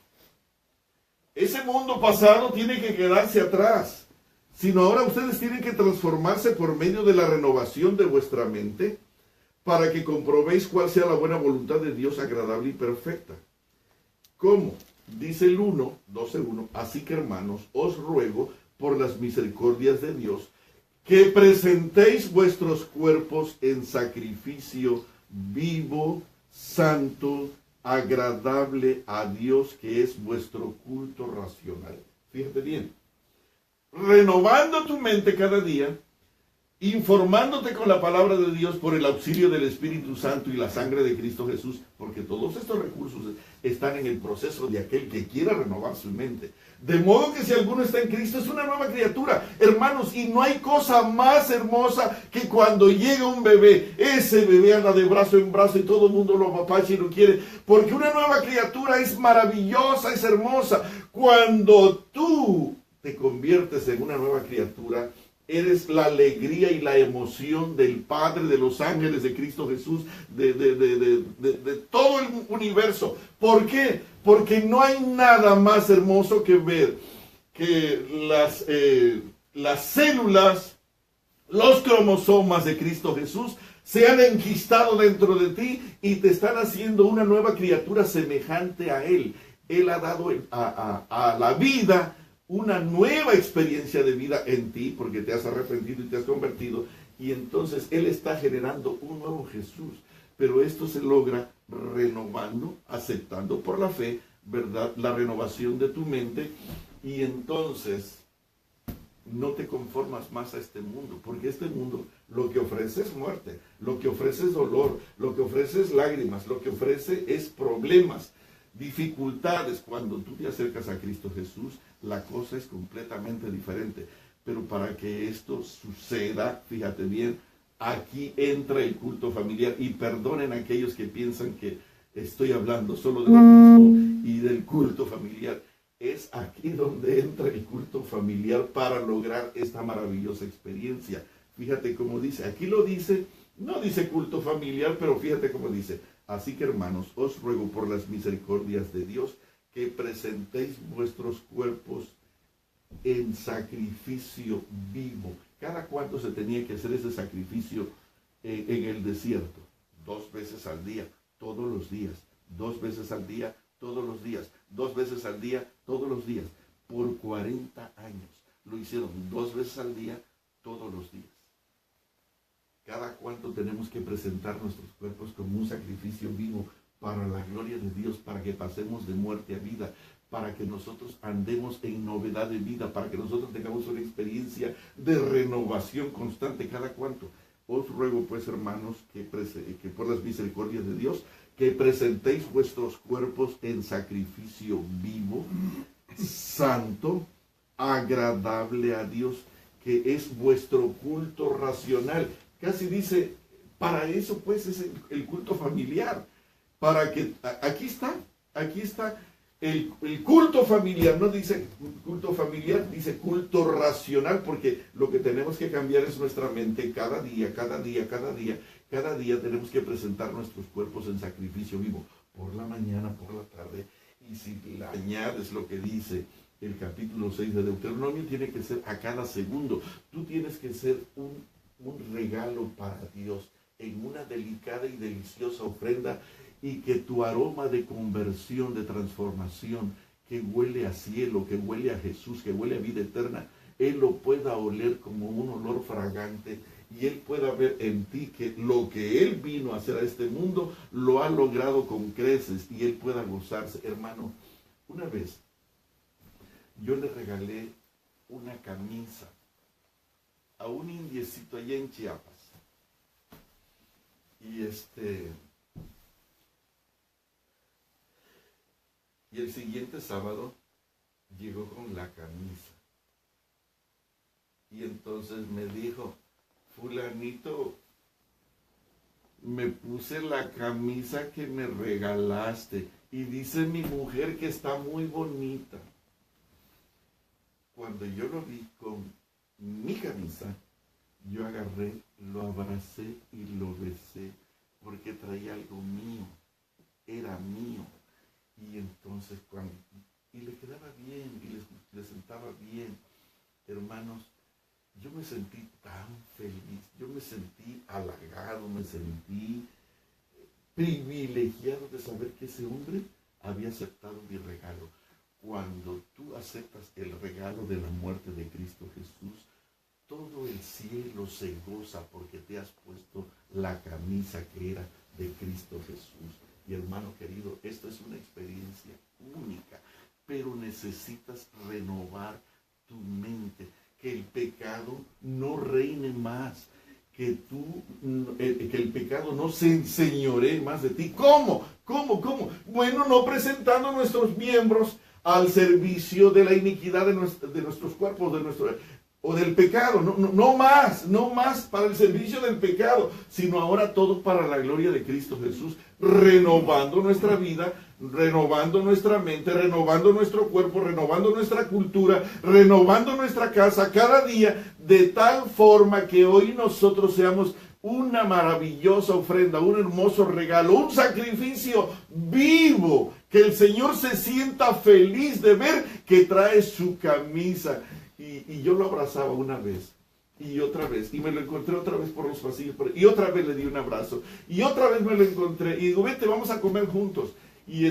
Ese mundo pasado tiene que quedarse atrás, sino ahora ustedes tienen que transformarse por medio de la renovación de vuestra mente para que comprobéis cuál sea la buena voluntad de Dios agradable y perfecta. ¿Cómo? Dice el 12:1, así que hermanos, os ruego por las misericordias de Dios que presentéis vuestros cuerpos en sacrificio vivo, santo, agradable a Dios, que es vuestro culto racional. Fíjate bien, renovando tu mente cada día, informándote con la palabra de Dios por el auxilio del Espíritu Santo y la sangre de Cristo Jesús, porque todos estos recursos están en el proceso de aquel que quiera renovar su mente. De modo que si alguno está en Cristo es una nueva criatura, hermanos, y no hay cosa más hermosa que cuando llega un bebé, ese bebé anda de brazo en brazo y todo el mundo lo apapacha y lo quiere, porque una nueva criatura es maravillosa, es hermosa. Cuando tú te conviertes en una nueva criatura, eres la alegría y la emoción del Padre, de los ángeles, de Cristo Jesús, de todo el universo. ¿Por qué? Porque no hay nada más hermoso que ver que las células, los cromosomas de Cristo Jesús se han enquistado dentro de ti y te están haciendo una nueva criatura semejante a Él. Él ha dado a la vida una nueva experiencia de vida en ti, porque te has arrepentido y te has convertido, y entonces Él está generando un nuevo Jesús. Pero esto se logra renovando, aceptando por la fe, ¿verdad?, la renovación de tu mente, y entonces no te conformas más a este mundo, porque este mundo lo que ofrece es muerte, lo que ofrece es dolor, lo que ofrece es lágrimas, lo que ofrece es problemas, dificultades. Cuando tú te acercas a Cristo Jesús, la cosa es completamente diferente. Pero para que esto suceda, fíjate bien, aquí entra el culto familiar. Y perdonen a aquellos que piensan que estoy hablando solo de lo mismo y del culto familiar. Es aquí donde entra el culto familiar para lograr esta maravillosa experiencia. Fíjate cómo dice, aquí lo dice, no dice culto familiar, pero fíjate cómo dice. Así que hermanos, os ruego por las misericordias de Dios que presentéis vuestros cuerpos en sacrificio vivo. ¿Cada cuánto se tenía que hacer ese sacrificio en el desierto? 2 veces al día, todos los días. 2 veces al día, todos los días. 2 veces al día, todos los días. Por 40 años. Lo hicieron 2 veces al día, todos los días. Cada cuánto tenemos que presentar nuestros cuerpos como un sacrificio vivo para la gloria de Dios, para que pasemos de muerte a vida, para que nosotros andemos en novedad de vida, para que nosotros tengamos una experiencia de renovación constante. Cada cuánto. Os ruego pues, hermanos, que por las misericordias de Dios, que presentéis vuestros cuerpos en sacrificio vivo, santo, agradable a Dios, que es vuestro culto racional. Casi dice, para eso pues es el culto familiar. Para que, aquí está el culto familiar. No dice culto familiar, dice culto racional, porque lo que tenemos que cambiar es nuestra mente cada día. Cada día tenemos que presentar nuestros cuerpos en sacrificio vivo, por la mañana, por la tarde. Y si le añades lo que dice el capítulo 6 de Deuteronomio, tiene que ser a cada segundo. Tú tienes que ser un regalo para Dios, en una delicada y deliciosa ofrenda, y que tu aroma de conversión, de transformación, que huele a cielo, que huele a Jesús, que huele a vida eterna, Él lo pueda oler como un olor fragante, y Él pueda ver en ti que lo que Él vino a hacer a este mundo, lo ha logrado con creces, y Él pueda gozarse. Hermano, una vez yo le regalé una camisa a un indiecito allá en Chiapas. Y el siguiente sábado llegó con la camisa. Y entonces me dijo, fulanito, me puse la camisa que me regalaste y dice mi mujer que está muy bonita. Cuando yo lo vi con mi camisa, yo agarré, lo abracé y lo besé, porque traía algo mío, era mío. Y entonces y le quedaba bien, y le sentaba bien. Hermanos, yo me sentí tan feliz, yo me sentí halagado, me sentí privilegiado de saber que ese hombre había aceptado mi regalo. Cuando tú aceptas el regalo de la muerte de Cristo Jesús, todo el cielo se goza porque te has puesto la camisa que era de Cristo Jesús. Y hermano querido, esto es una experiencia única, pero necesitas renovar tu mente, que el pecado no reine más, que el pecado no se enseñoree más de ti. ¿Cómo? Bueno, no presentando nuestros miembros al servicio de la iniquidad de nuestros cuerpos, o del pecado, no más para el servicio del pecado, sino ahora todo para la gloria de Cristo Jesús, renovando nuestra vida, renovando nuestra mente, renovando nuestro cuerpo, renovando nuestra cultura, renovando nuestra casa cada día, de tal forma que hoy nosotros seamos una maravillosa ofrenda, un hermoso regalo, un sacrificio vivo, que el Señor se sienta feliz de ver que trae su camisa. Y yo lo abrazaba una vez y otra vez, y me lo encontré otra vez por los pasillos, y otra vez le di un abrazo, y otra vez me lo encontré, y digo, vete, vamos a comer juntos. Y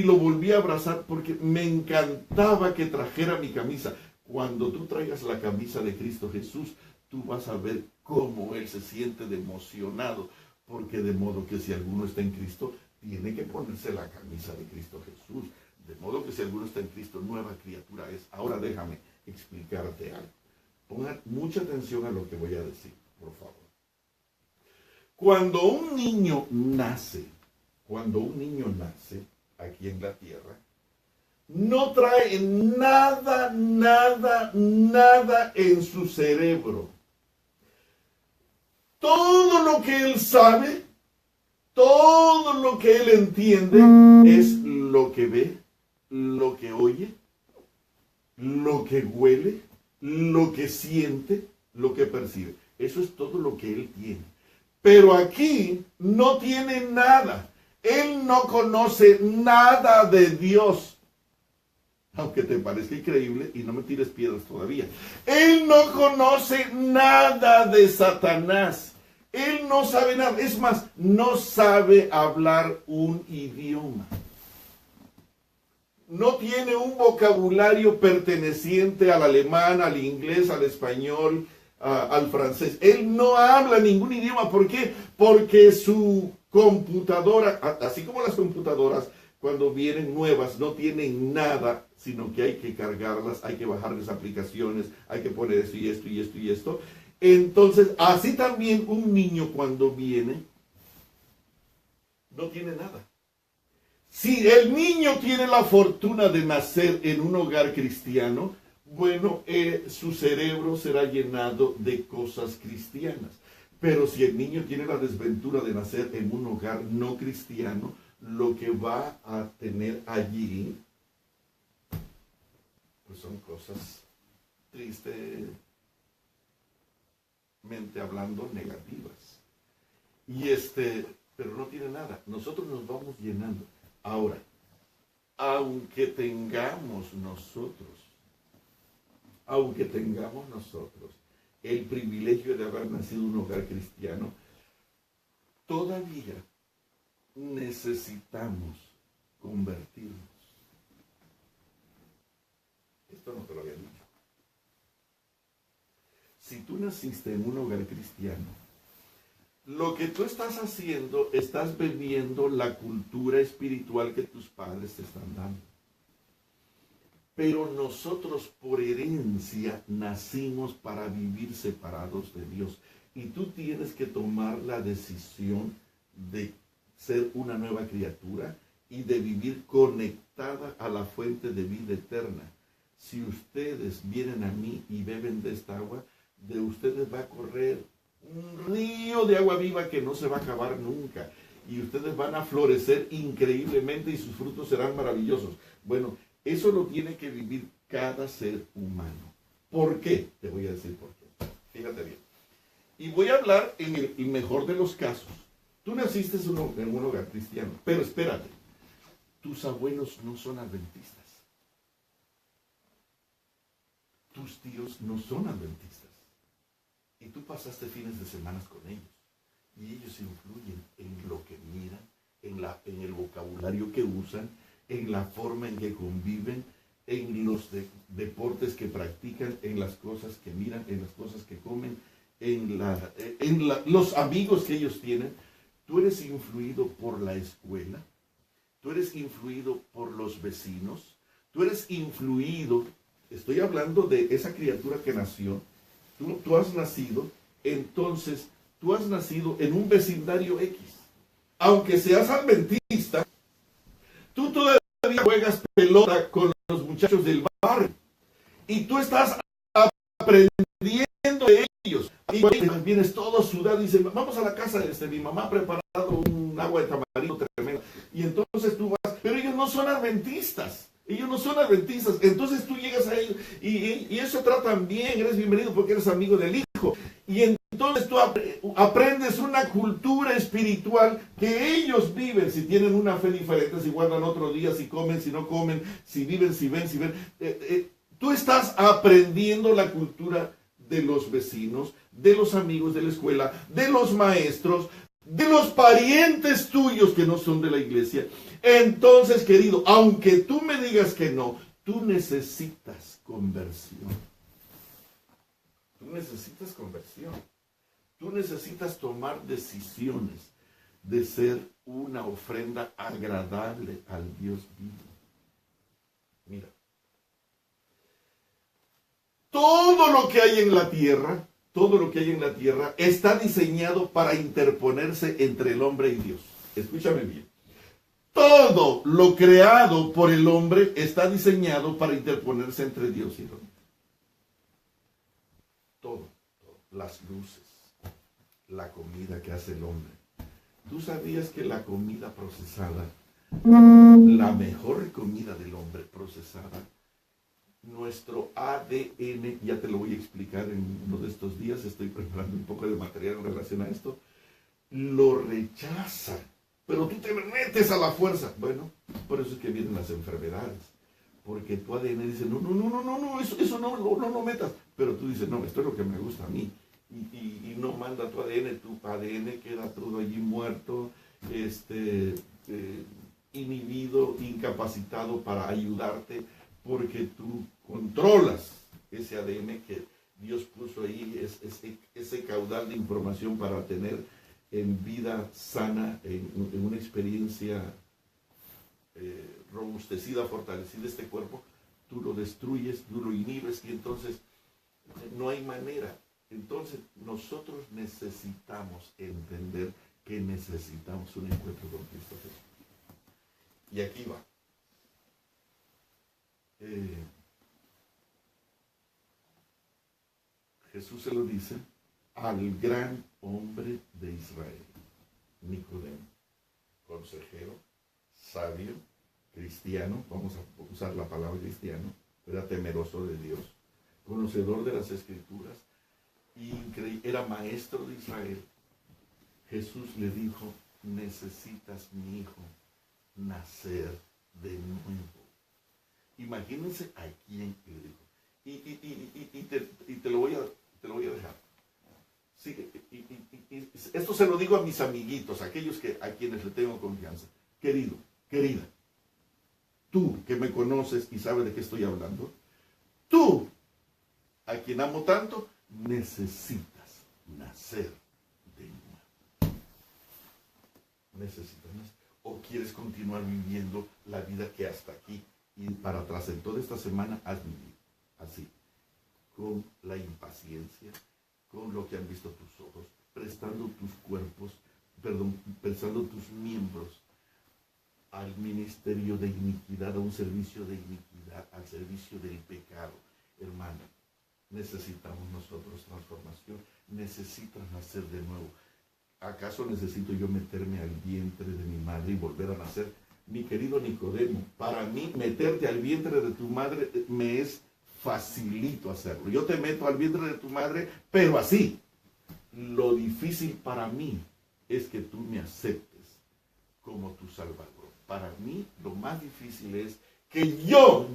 lo volví a abrazar porque me encantaba que trajera mi camisa. Cuando tú traigas la camisa de Cristo Jesús, tú vas a ver cómo Él se siente de emocionado, porque de modo que si alguno está en Cristo, tiene que ponerse la camisa de Cristo Jesús. De modo que si alguno está en Cristo, nueva criatura es. Ahora déjame explicarte algo. Pongan mucha atención a lo que voy a decir, por favor. Cuando un niño nace aquí en la tierra, no trae nada en su cerebro. Todo lo que él sabe, todo lo que él entiende es lo que ve, lo que oye, lo que huele, lo que siente, lo que percibe. Eso es todo lo que él tiene. Pero aquí no tiene nada. Él no conoce nada de Dios. Aunque te parezca increíble y no me tires piedras todavía. Él no conoce nada de Satanás. Él no sabe nada. Es más, no sabe hablar un idioma. No tiene un vocabulario perteneciente al alemán, al inglés, al español, al francés. Él no habla ningún idioma. ¿Por qué? Porque su computadora, así como las computadoras, cuando vienen nuevas, no tienen nada, sino que hay que cargarlas, hay que bajarles aplicaciones, hay que poner esto y esto y esto y esto. Entonces, así también un niño cuando viene, no tiene nada. Si el niño tiene la fortuna de nacer en un hogar cristiano, bueno, su cerebro será llenado de cosas cristianas. Pero si el niño tiene la desventura de nacer en un hogar no cristiano, lo que va a tener allí, pues son cosas tristemente hablando negativas. Pero no tiene nada. Nosotros nos vamos llenando. Ahora, aunque tengamos nosotros el privilegio de haber nacido en un hogar cristiano, todavía necesitamos convertirnos. Esto no te lo había dicho. Si tú naciste en un hogar cristiano, lo que tú estás haciendo, estás bebiendo la cultura espiritual que tus padres te están dando. Pero nosotros por herencia nacimos para vivir separados de Dios. Y tú tienes que tomar la decisión de ser una nueva criatura y de vivir conectada a la fuente de vida eterna. Si ustedes vienen a mí y beben de esta agua, de ustedes va a correr un río de agua viva que no se va a acabar nunca. Y ustedes van a florecer increíblemente y sus frutos serán maravillosos. Bueno, eso lo tiene que vivir cada ser humano. ¿Por qué? Te voy a decir por qué. Fíjate bien. Y voy a hablar en el mejor de los casos. Tú naciste en un hogar cristiano, pero espérate. tus abuelos no son adventistas. Tus tíos no son adventistas. Y tú pasaste fines de semana con ellos. Y ellos influyen en lo que miran, en el vocabulario que usan, en la forma en que conviven, en los deportes que practican, en las cosas que miran, en las cosas que comen, los amigos que ellos tienen. Tú eres influido por la escuela, tú eres influido por los vecinos, tú eres influido, estoy hablando de esa criatura que nació, tú has nacido, entonces tú has nacido en un vecindario X. Aunque seas adventista, tú todavía juegas pelota con los muchachos del barrio y tú estás aprendiendo de ellos. Y vienes todo sudado y dices, vamos a la casa de mi mamá ha preparado un agua de tamarindo tremenda. Y entonces tú vas, pero ellos no son adventistas. Ellos no son adventistas. Entonces tú llegas a ellos y eso tratan bien, eres bienvenido porque eres amigo del hijo. Y entonces tú aprendes una cultura espiritual que ellos viven, si tienen una fe diferente, si guardan otro día, si comen, si no comen, si viven, si ven, si ven. Tú estás aprendiendo la cultura de los vecinos, de los amigos de la escuela, de los maestros, de los parientes tuyos que no son de la iglesia. Entonces, querido, aunque tú me digas que no, tú necesitas conversión. Tú necesitas conversión. Tú necesitas tomar decisiones de ser una ofrenda agradable al Dios vivo. Mira, todo lo que hay en la tierra, está diseñado para interponerse entre el hombre y Dios. Escúchame bien. Todo lo creado por el hombre está diseñado para interponerse entre Dios y el hombre. Todo. Las luces, la comida que hace el hombre. ¿Tú sabías que la comida procesada, la mejor comida del hombre procesada, nuestro ADN, ya te lo voy a explicar en uno de estos días, estoy preparando un poco de material en relación a esto, lo rechaza, pero tú te metes a la fuerza. Bueno, por eso es que vienen las enfermedades, porque tu ADN dice, no, eso no metas, pero tú dices, no, esto es lo que me gusta a mí, y no manda tu ADN queda todo allí muerto, inhibido, incapacitado para ayudarte, porque tú controlas ese ADN que Dios puso ahí, ese caudal de información para tener en vida sana, en una experiencia robustecida, fortalecida este cuerpo. Tú lo destruyes, tú lo inhibes y entonces no hay manera. Entonces nosotros necesitamos entender que necesitamos un encuentro con Cristo Jesús. Y aquí va. Jesús se lo dice al gran hombre de Israel, Nicodemo, consejero, sabio, cristiano, vamos a usar la palabra cristiano, era temeroso de Dios, conocedor de las Escrituras, era maestro de Israel. Jesús le dijo, necesitas, mi hijo, nacer de nuevo. Imagínense a quién le dijo. Y te lo voy a dejar. Sí, esto se lo digo a mis amiguitos, aquellos a quienes le tengo confianza. Querido, querida, tú que me conoces y sabes de qué estoy hablando, tú, a quien amo tanto, necesitas nacer de nuevo. Necesitas nacer. ¿O quieres continuar viviendo la vida que hasta aquí y para atrás en toda esta semana has vivido? Así, con la impaciencia, con lo que han visto tus ojos, prestando tus miembros al ministerio de iniquidad, a un servicio de iniquidad, al servicio del pecado. Hermano, necesitamos nosotros transformación, necesitas nacer de nuevo. ¿Acaso necesito yo meterme al vientre de mi madre y volver a nacer? Mi querido Nicodemo, para mí meterte al vientre de tu madre me es facilito hacerlo. Yo te meto al vientre de tu madre, pero así. Lo difícil para mí es que tú me aceptes como tu Salvador. para mí lo más difícil es que yo,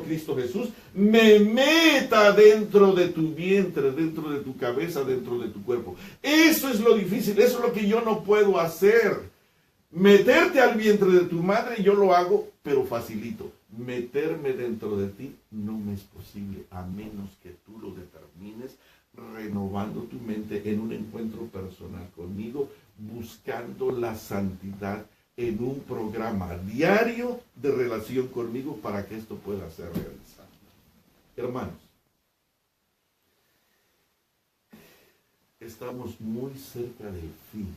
Cristo Jesús, me meta dentro de tu vientre, dentro de tu cabeza, dentro de tu cuerpo. Eso es lo difícil, eso es lo que yo no puedo hacer. Meterte al vientre de tu madre, yo lo hago, pero facilito. Meterme dentro de ti no me es posible, a menos que tú lo determines, renovando tu mente en un encuentro personal conmigo, buscando la santidad en un programa diario de relación conmigo para que esto pueda ser realizado. Hermanos, estamos muy cerca del fin.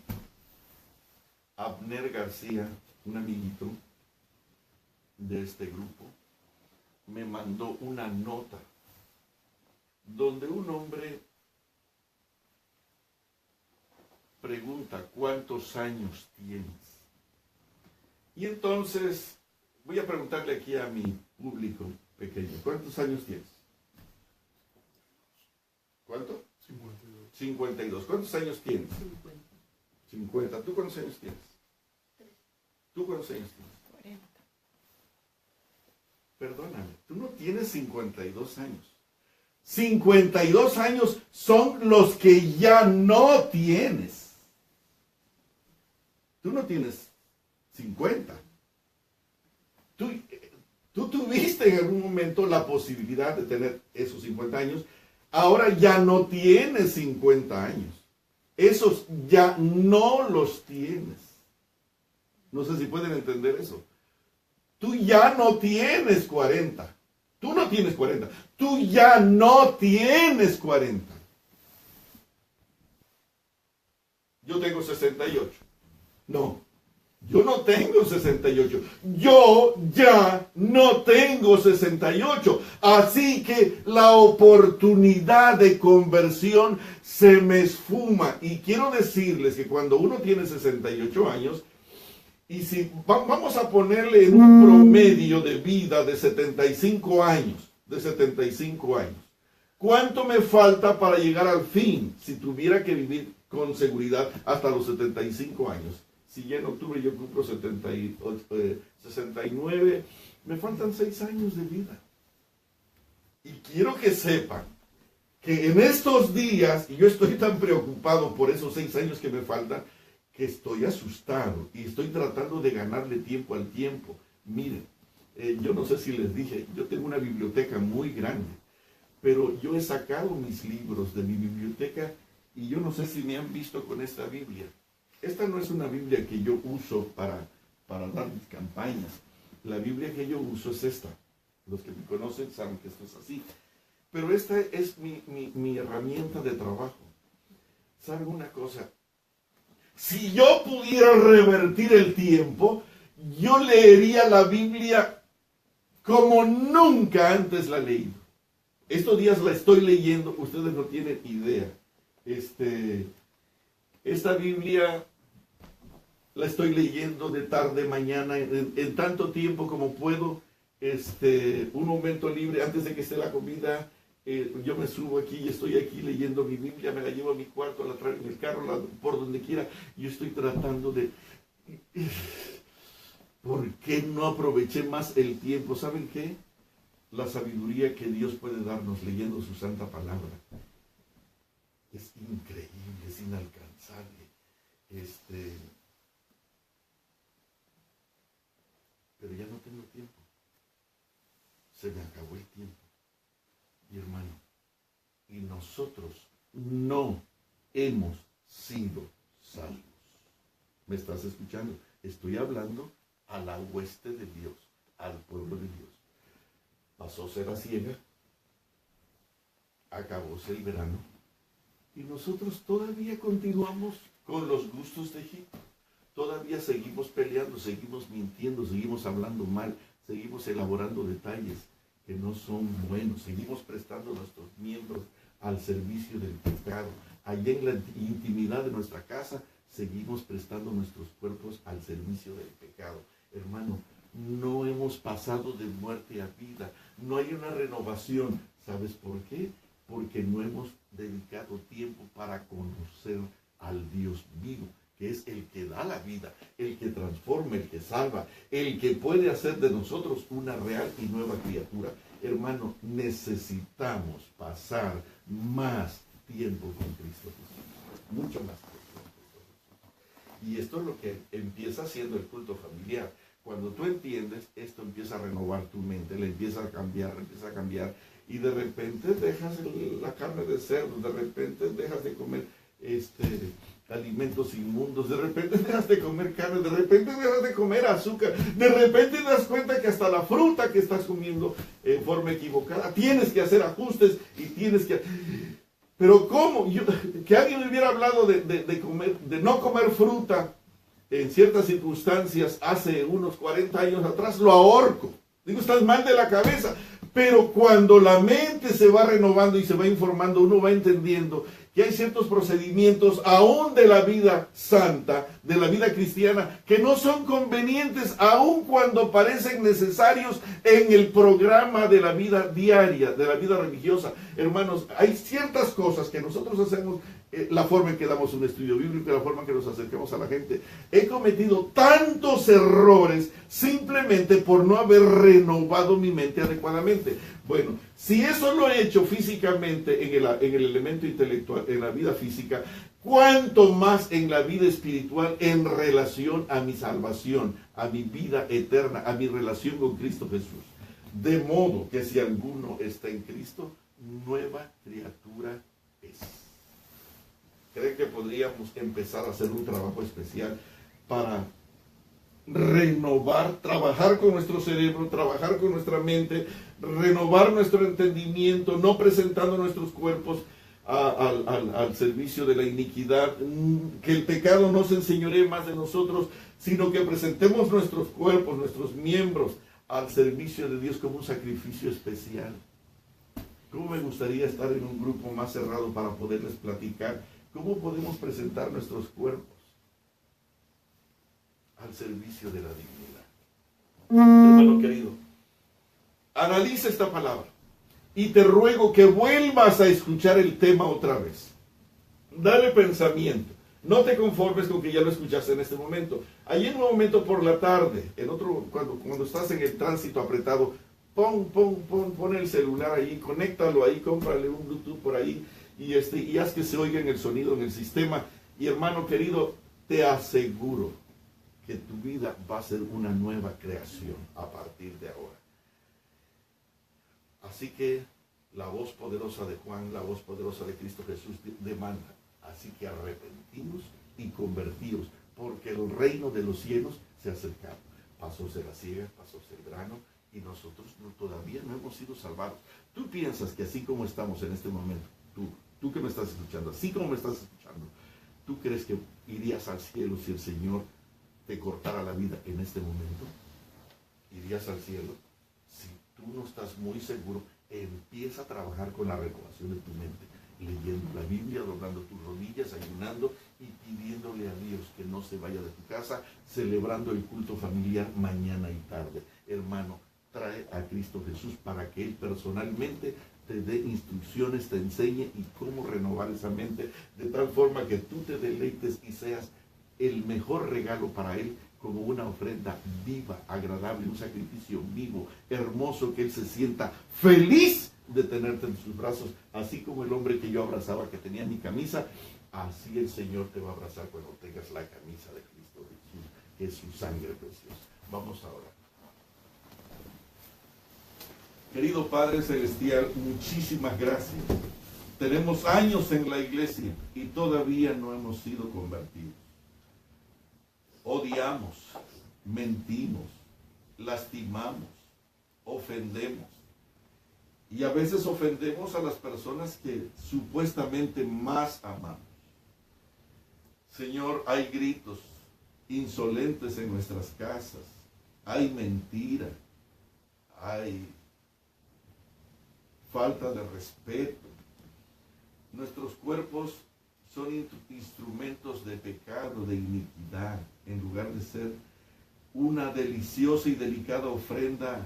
Abner García, un amiguito de este grupo, me mandó una nota donde un hombre pregunta: ¿cuántos años tienes? Y entonces voy a preguntarle aquí a mi público pequeño: ¿cuántos años tienes? ¿Cuánto? 52. 52. ¿Cuántos años tienes? 50. ¿Tú cuántos años tienes? 3. ¿Tú cuántos años tienes? 40. Perdóname, tú no tienes 52 años. 52 años son los que ya no tienes. Tú no tienes 50. Tú tuviste en algún momento la posibilidad de tener esos 50 años. Ahora ya no tienes 50 años. Esos ya no los tienes. No sé si pueden entender eso. Tú ya no tienes 40. Tú no tienes 40. Tú ya no tienes 40. Yo tengo 68. No, yo no tengo 68. Yo ya no tengo 68. Así que la oportunidad de conversión se me esfuma. Y quiero decirles que cuando uno tiene 68 años, y si vamos a ponerle en un promedio de vida de 75 años, ¿cuánto me falta para llegar al fin si tuviera que vivir con seguridad hasta los 75 años? Si ya en octubre yo cumplo 69, me faltan 6 años de vida. Y quiero que sepan que en estos días, y yo estoy tan preocupado por esos 6 años que me faltan, que estoy asustado y estoy tratando de ganarle tiempo al tiempo. Miren, yo no sé si les dije, yo tengo una biblioteca muy grande, pero yo he sacado mis libros de mi biblioteca y yo no sé si me han visto con esta Biblia. Esta no es una Biblia que yo uso para dar mis campañas. La Biblia que yo uso es esta. Los que me conocen saben que esto es así. Pero esta es mi herramienta de trabajo. ¿Saben una cosa? Si yo pudiera revertir el tiempo, yo leería la Biblia como nunca antes la he leído. Estos días la estoy leyendo, ustedes no tienen idea. Esta Biblia la estoy leyendo de tarde, mañana, en tanto tiempo como puedo. Un momento libre antes de que esté la comida, yo me subo aquí y estoy aquí leyendo mi Biblia, me la llevo a mi cuarto, la traigo en el carro, por donde quiera. Yo estoy tratando de... ¿Por qué no aproveché más el tiempo? ¿Saben qué? La sabiduría que Dios puede darnos leyendo su santa palabra es increíble, es inalcanzable. Pero ya no tengo tiempo. Se me acabó el tiempo. Mi hermano, y nosotros no hemos sido salvos. ¿Me estás escuchando? Estoy hablando a la hueste de Dios, al pueblo de Dios. Pasó cera ciega, acabóse el verano, y nosotros todavía continuamos con los gustos de Egipto. Todavía seguimos peleando, seguimos mintiendo, seguimos hablando mal, seguimos elaborando detalles que no son buenos, seguimos prestando nuestros miembros al servicio del pecado. Allá en la intimidad de nuestra casa, seguimos prestando nuestros cuerpos al servicio del pecado. Hermano, no hemos pasado de muerte a vida, no hay una renovación. ¿Sabes por qué? Porque no hemos dedicado tiempo para conocer al Dios vivo. que es el que da la vida, el que transforma, el que salva, el que puede hacer de nosotros una real y nueva criatura. Hermano, necesitamos pasar más tiempo con Cristo Jesús, mucho más tiempo con Cristo Jesús. Y esto es lo que empieza siendo el culto familiar. Cuando tú entiendes, esto empieza a renovar tu mente, le empieza a cambiar, y de repente dejas la carne de cerdo, de repente dejas de comer alimentos inmundos, de repente dejas de comer carne, de repente dejas de comer azúcar, de repente te das cuenta que hasta la fruta que estás comiendo en forma equivocada, tienes que hacer ajustes y tienes que... Pero ¿cómo? Que alguien me hubiera hablado de no comer fruta en ciertas circunstancias hace unos 40 años atrás, lo ahorco. Digo, estás mal de la cabeza. Pero cuando la mente se va renovando y se va informando, uno va entendiendo que hay ciertos procedimientos, aún de la vida santa, de la vida cristiana, que no son convenientes, aun cuando parecen necesarios en el programa de la vida diaria, de la vida religiosa. Hermanos, hay ciertas cosas que nosotros hacemos, la forma en que damos un estudio bíblico, la forma en que nos acercamos a la gente. He cometido tantos errores simplemente por no haber renovado mi mente adecuadamente. Bueno, si eso lo he hecho físicamente en el elemento intelectual, en la vida física, ¿cuánto más en la vida espiritual en relación a mi salvación, a mi vida eterna, a mi relación con Cristo Jesús? De modo que si alguno está en Cristo, nueva criatura es. ¿Creen que podríamos empezar a hacer un trabajo especial para renovar, trabajar con nuestro cerebro, trabajar con nuestra mente, renovar nuestro entendimiento, no presentando nuestros cuerpos al servicio de la iniquidad, que el pecado no se enseñoree más de nosotros, sino que presentemos nuestros cuerpos, nuestros miembros al servicio de Dios como un sacrificio especial? ¿Cómo me gustaría estar en un grupo más cerrado para poderles platicar cómo podemos presentar nuestros cuerpos al servicio de la dignidad? Hermano querido, analiza esta palabra y te ruego que vuelvas a escuchar el tema otra vez. Dale pensamiento. No te conformes con que ya lo escuchaste en este momento. Ahí en un momento por la tarde, en otro, cuando estás en el tránsito apretado, pon el celular ahí, conéctalo ahí, cómprale un Bluetooth por ahí y haz que se oiga en el sonido, en el sistema. Y hermano querido, te aseguro que tu vida va a ser una nueva creación a partir de ahora. Así que la voz poderosa de Juan, la voz poderosa de Cristo Jesús demanda. Así que arrepentimos y convertidos, porque el reino de los cielos se ha acercado. Pasóse la siega, pasóse el grano, y nosotros todavía no hemos sido salvados. Tú piensas que así como estamos en este momento, tú que me estás escuchando, así como me estás escuchando, ¿tú crees que irías al cielo si el Señor te cortara la vida en este momento? ¿Irías al cielo? Si tú no estás muy seguro, empieza a trabajar con la renovación de tu mente, leyendo la Biblia, doblando tus rodillas, ayunando y pidiéndole a Dios que no se vaya de tu casa, celebrando el culto familiar mañana y tarde. Hermano, trae a Cristo Jesús para que Él personalmente te dé instrucciones, te enseñe y cómo renovar esa mente, de tal forma que tú te deleites y seas el mejor regalo para Él, como una ofrenda viva, agradable, un sacrificio vivo, hermoso, que Él se sienta feliz de tenerte en sus brazos, así como el hombre que yo abrazaba, que tenía mi camisa, así el Señor te va a abrazar cuando tengas la camisa de Cristo Jesús, que es su sangre preciosa. Vamos ahora. Querido Padre Celestial, muchísimas gracias. Tenemos años en la iglesia y todavía no hemos sido convertidos. Odiamos, mentimos, lastimamos, ofendemos. Y a veces ofendemos a las personas que supuestamente más amamos. Señor, hay gritos insolentes en nuestras casas, hay mentira, hay falta de respeto. Nuestros cuerpos son instrumentos de pecado, de iniquidad, en lugar de ser una deliciosa y delicada ofrenda,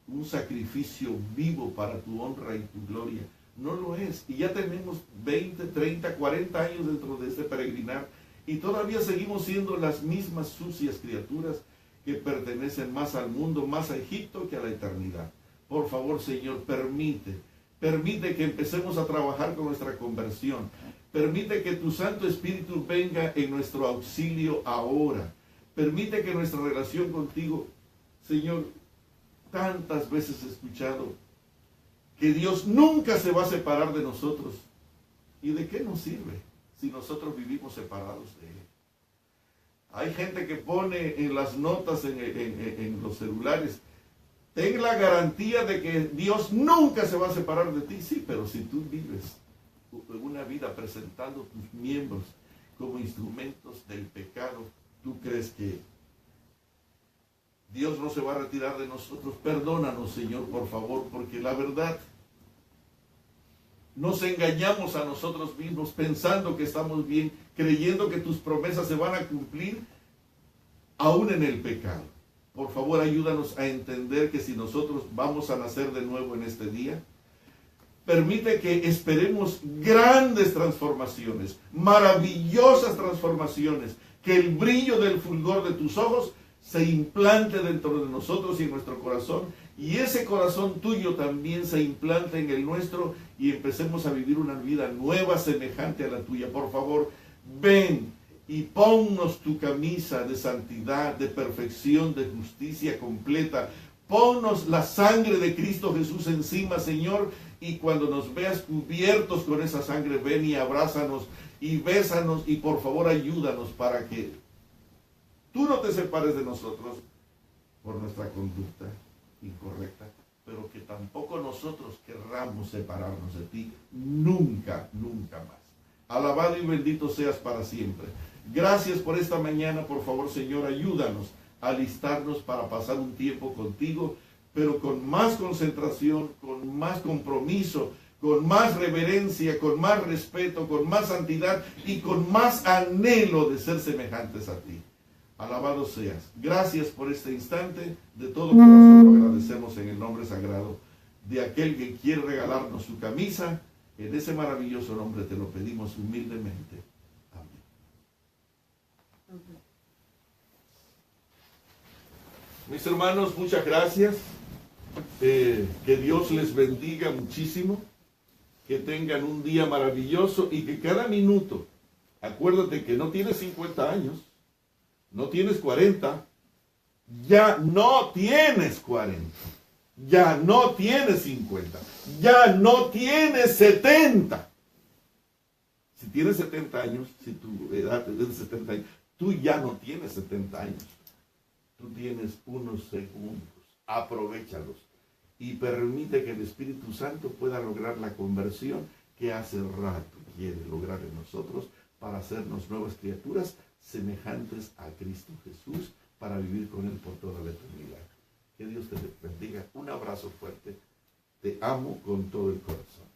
un sacrificio vivo para tu honra y tu gloria. No lo es. Y ya tenemos 20, 30, 40 años dentro de este peregrinar y todavía seguimos siendo las mismas sucias criaturas que pertenecen más al mundo, más a Egipto que a la eternidad. Por favor, Señor, permite que empecemos a trabajar con nuestra conversión. Permite que tu Santo Espíritu venga en nuestro auxilio ahora. Permite que nuestra relación contigo, Señor, tantas veces he escuchado que Dios nunca se va a separar de nosotros. ¿Y de qué nos sirve si nosotros vivimos separados de Él? Hay gente que pone en las notas en los celulares: ten la garantía de que Dios nunca se va a separar de ti. Sí, pero si tú vives una vida presentando tus miembros como instrumentos del pecado, ¿tú crees que Dios no se va a retirar de nosotros? Perdónanos, Señor, por favor, porque la verdad, nos engañamos a nosotros mismos pensando que estamos bien, creyendo que tus promesas se van a cumplir aún en el pecado. Por favor, ayúdanos a entender que si nosotros vamos a nacer de nuevo en este día, permite que esperemos grandes transformaciones, maravillosas transformaciones, que el brillo del fulgor de tus ojos se implante dentro de nosotros y en nuestro corazón, y ese corazón tuyo también se implante en el nuestro, y empecemos a vivir una vida nueva semejante a la tuya. Por favor, ven y ponnos tu camisa de santidad, de perfección, de justicia completa. Ponnos la sangre de Cristo Jesús encima, Señor, y cuando nos veas cubiertos con esa sangre, ven y abrázanos y bésanos, y por favor ayúdanos para que tú no te separes de nosotros por nuestra conducta incorrecta, pero que tampoco nosotros querramos separarnos de ti nunca, nunca más. Alabado y bendito seas para siempre. Gracias por esta mañana. Por favor, Señor, ayúdanos a alistarnos para pasar un tiempo contigo, pero con más concentración, con más compromiso, con más reverencia, con más respeto, con más santidad y con más anhelo de ser semejantes a ti. Alabado seas. Gracias por este instante. De todo corazón lo agradecemos en el nombre sagrado de aquel que quiere regalarnos su camisa. En ese maravilloso nombre te lo pedimos humildemente. Amén. Mis hermanos, muchas gracias. Que Dios les bendiga muchísimo. Que tengan un día maravilloso y que cada minuto, acuérdate que no tienes 50 años, no tienes 40, ya no tienes 40, ya no tienes 50, ya no tienes 70. Si tienes 70 años, si tu edad es de 70 años, tú ya no tienes 70 años. Tú tienes unos segundos, aprovéchalos y permite que el Espíritu Santo pueda lograr la conversión que hace rato quiere lograr en nosotros para hacernos nuevas criaturas semejantes a Cristo Jesús, para vivir con Él por toda la eternidad. Que Dios te bendiga. Un abrazo fuerte. Te amo con todo el corazón.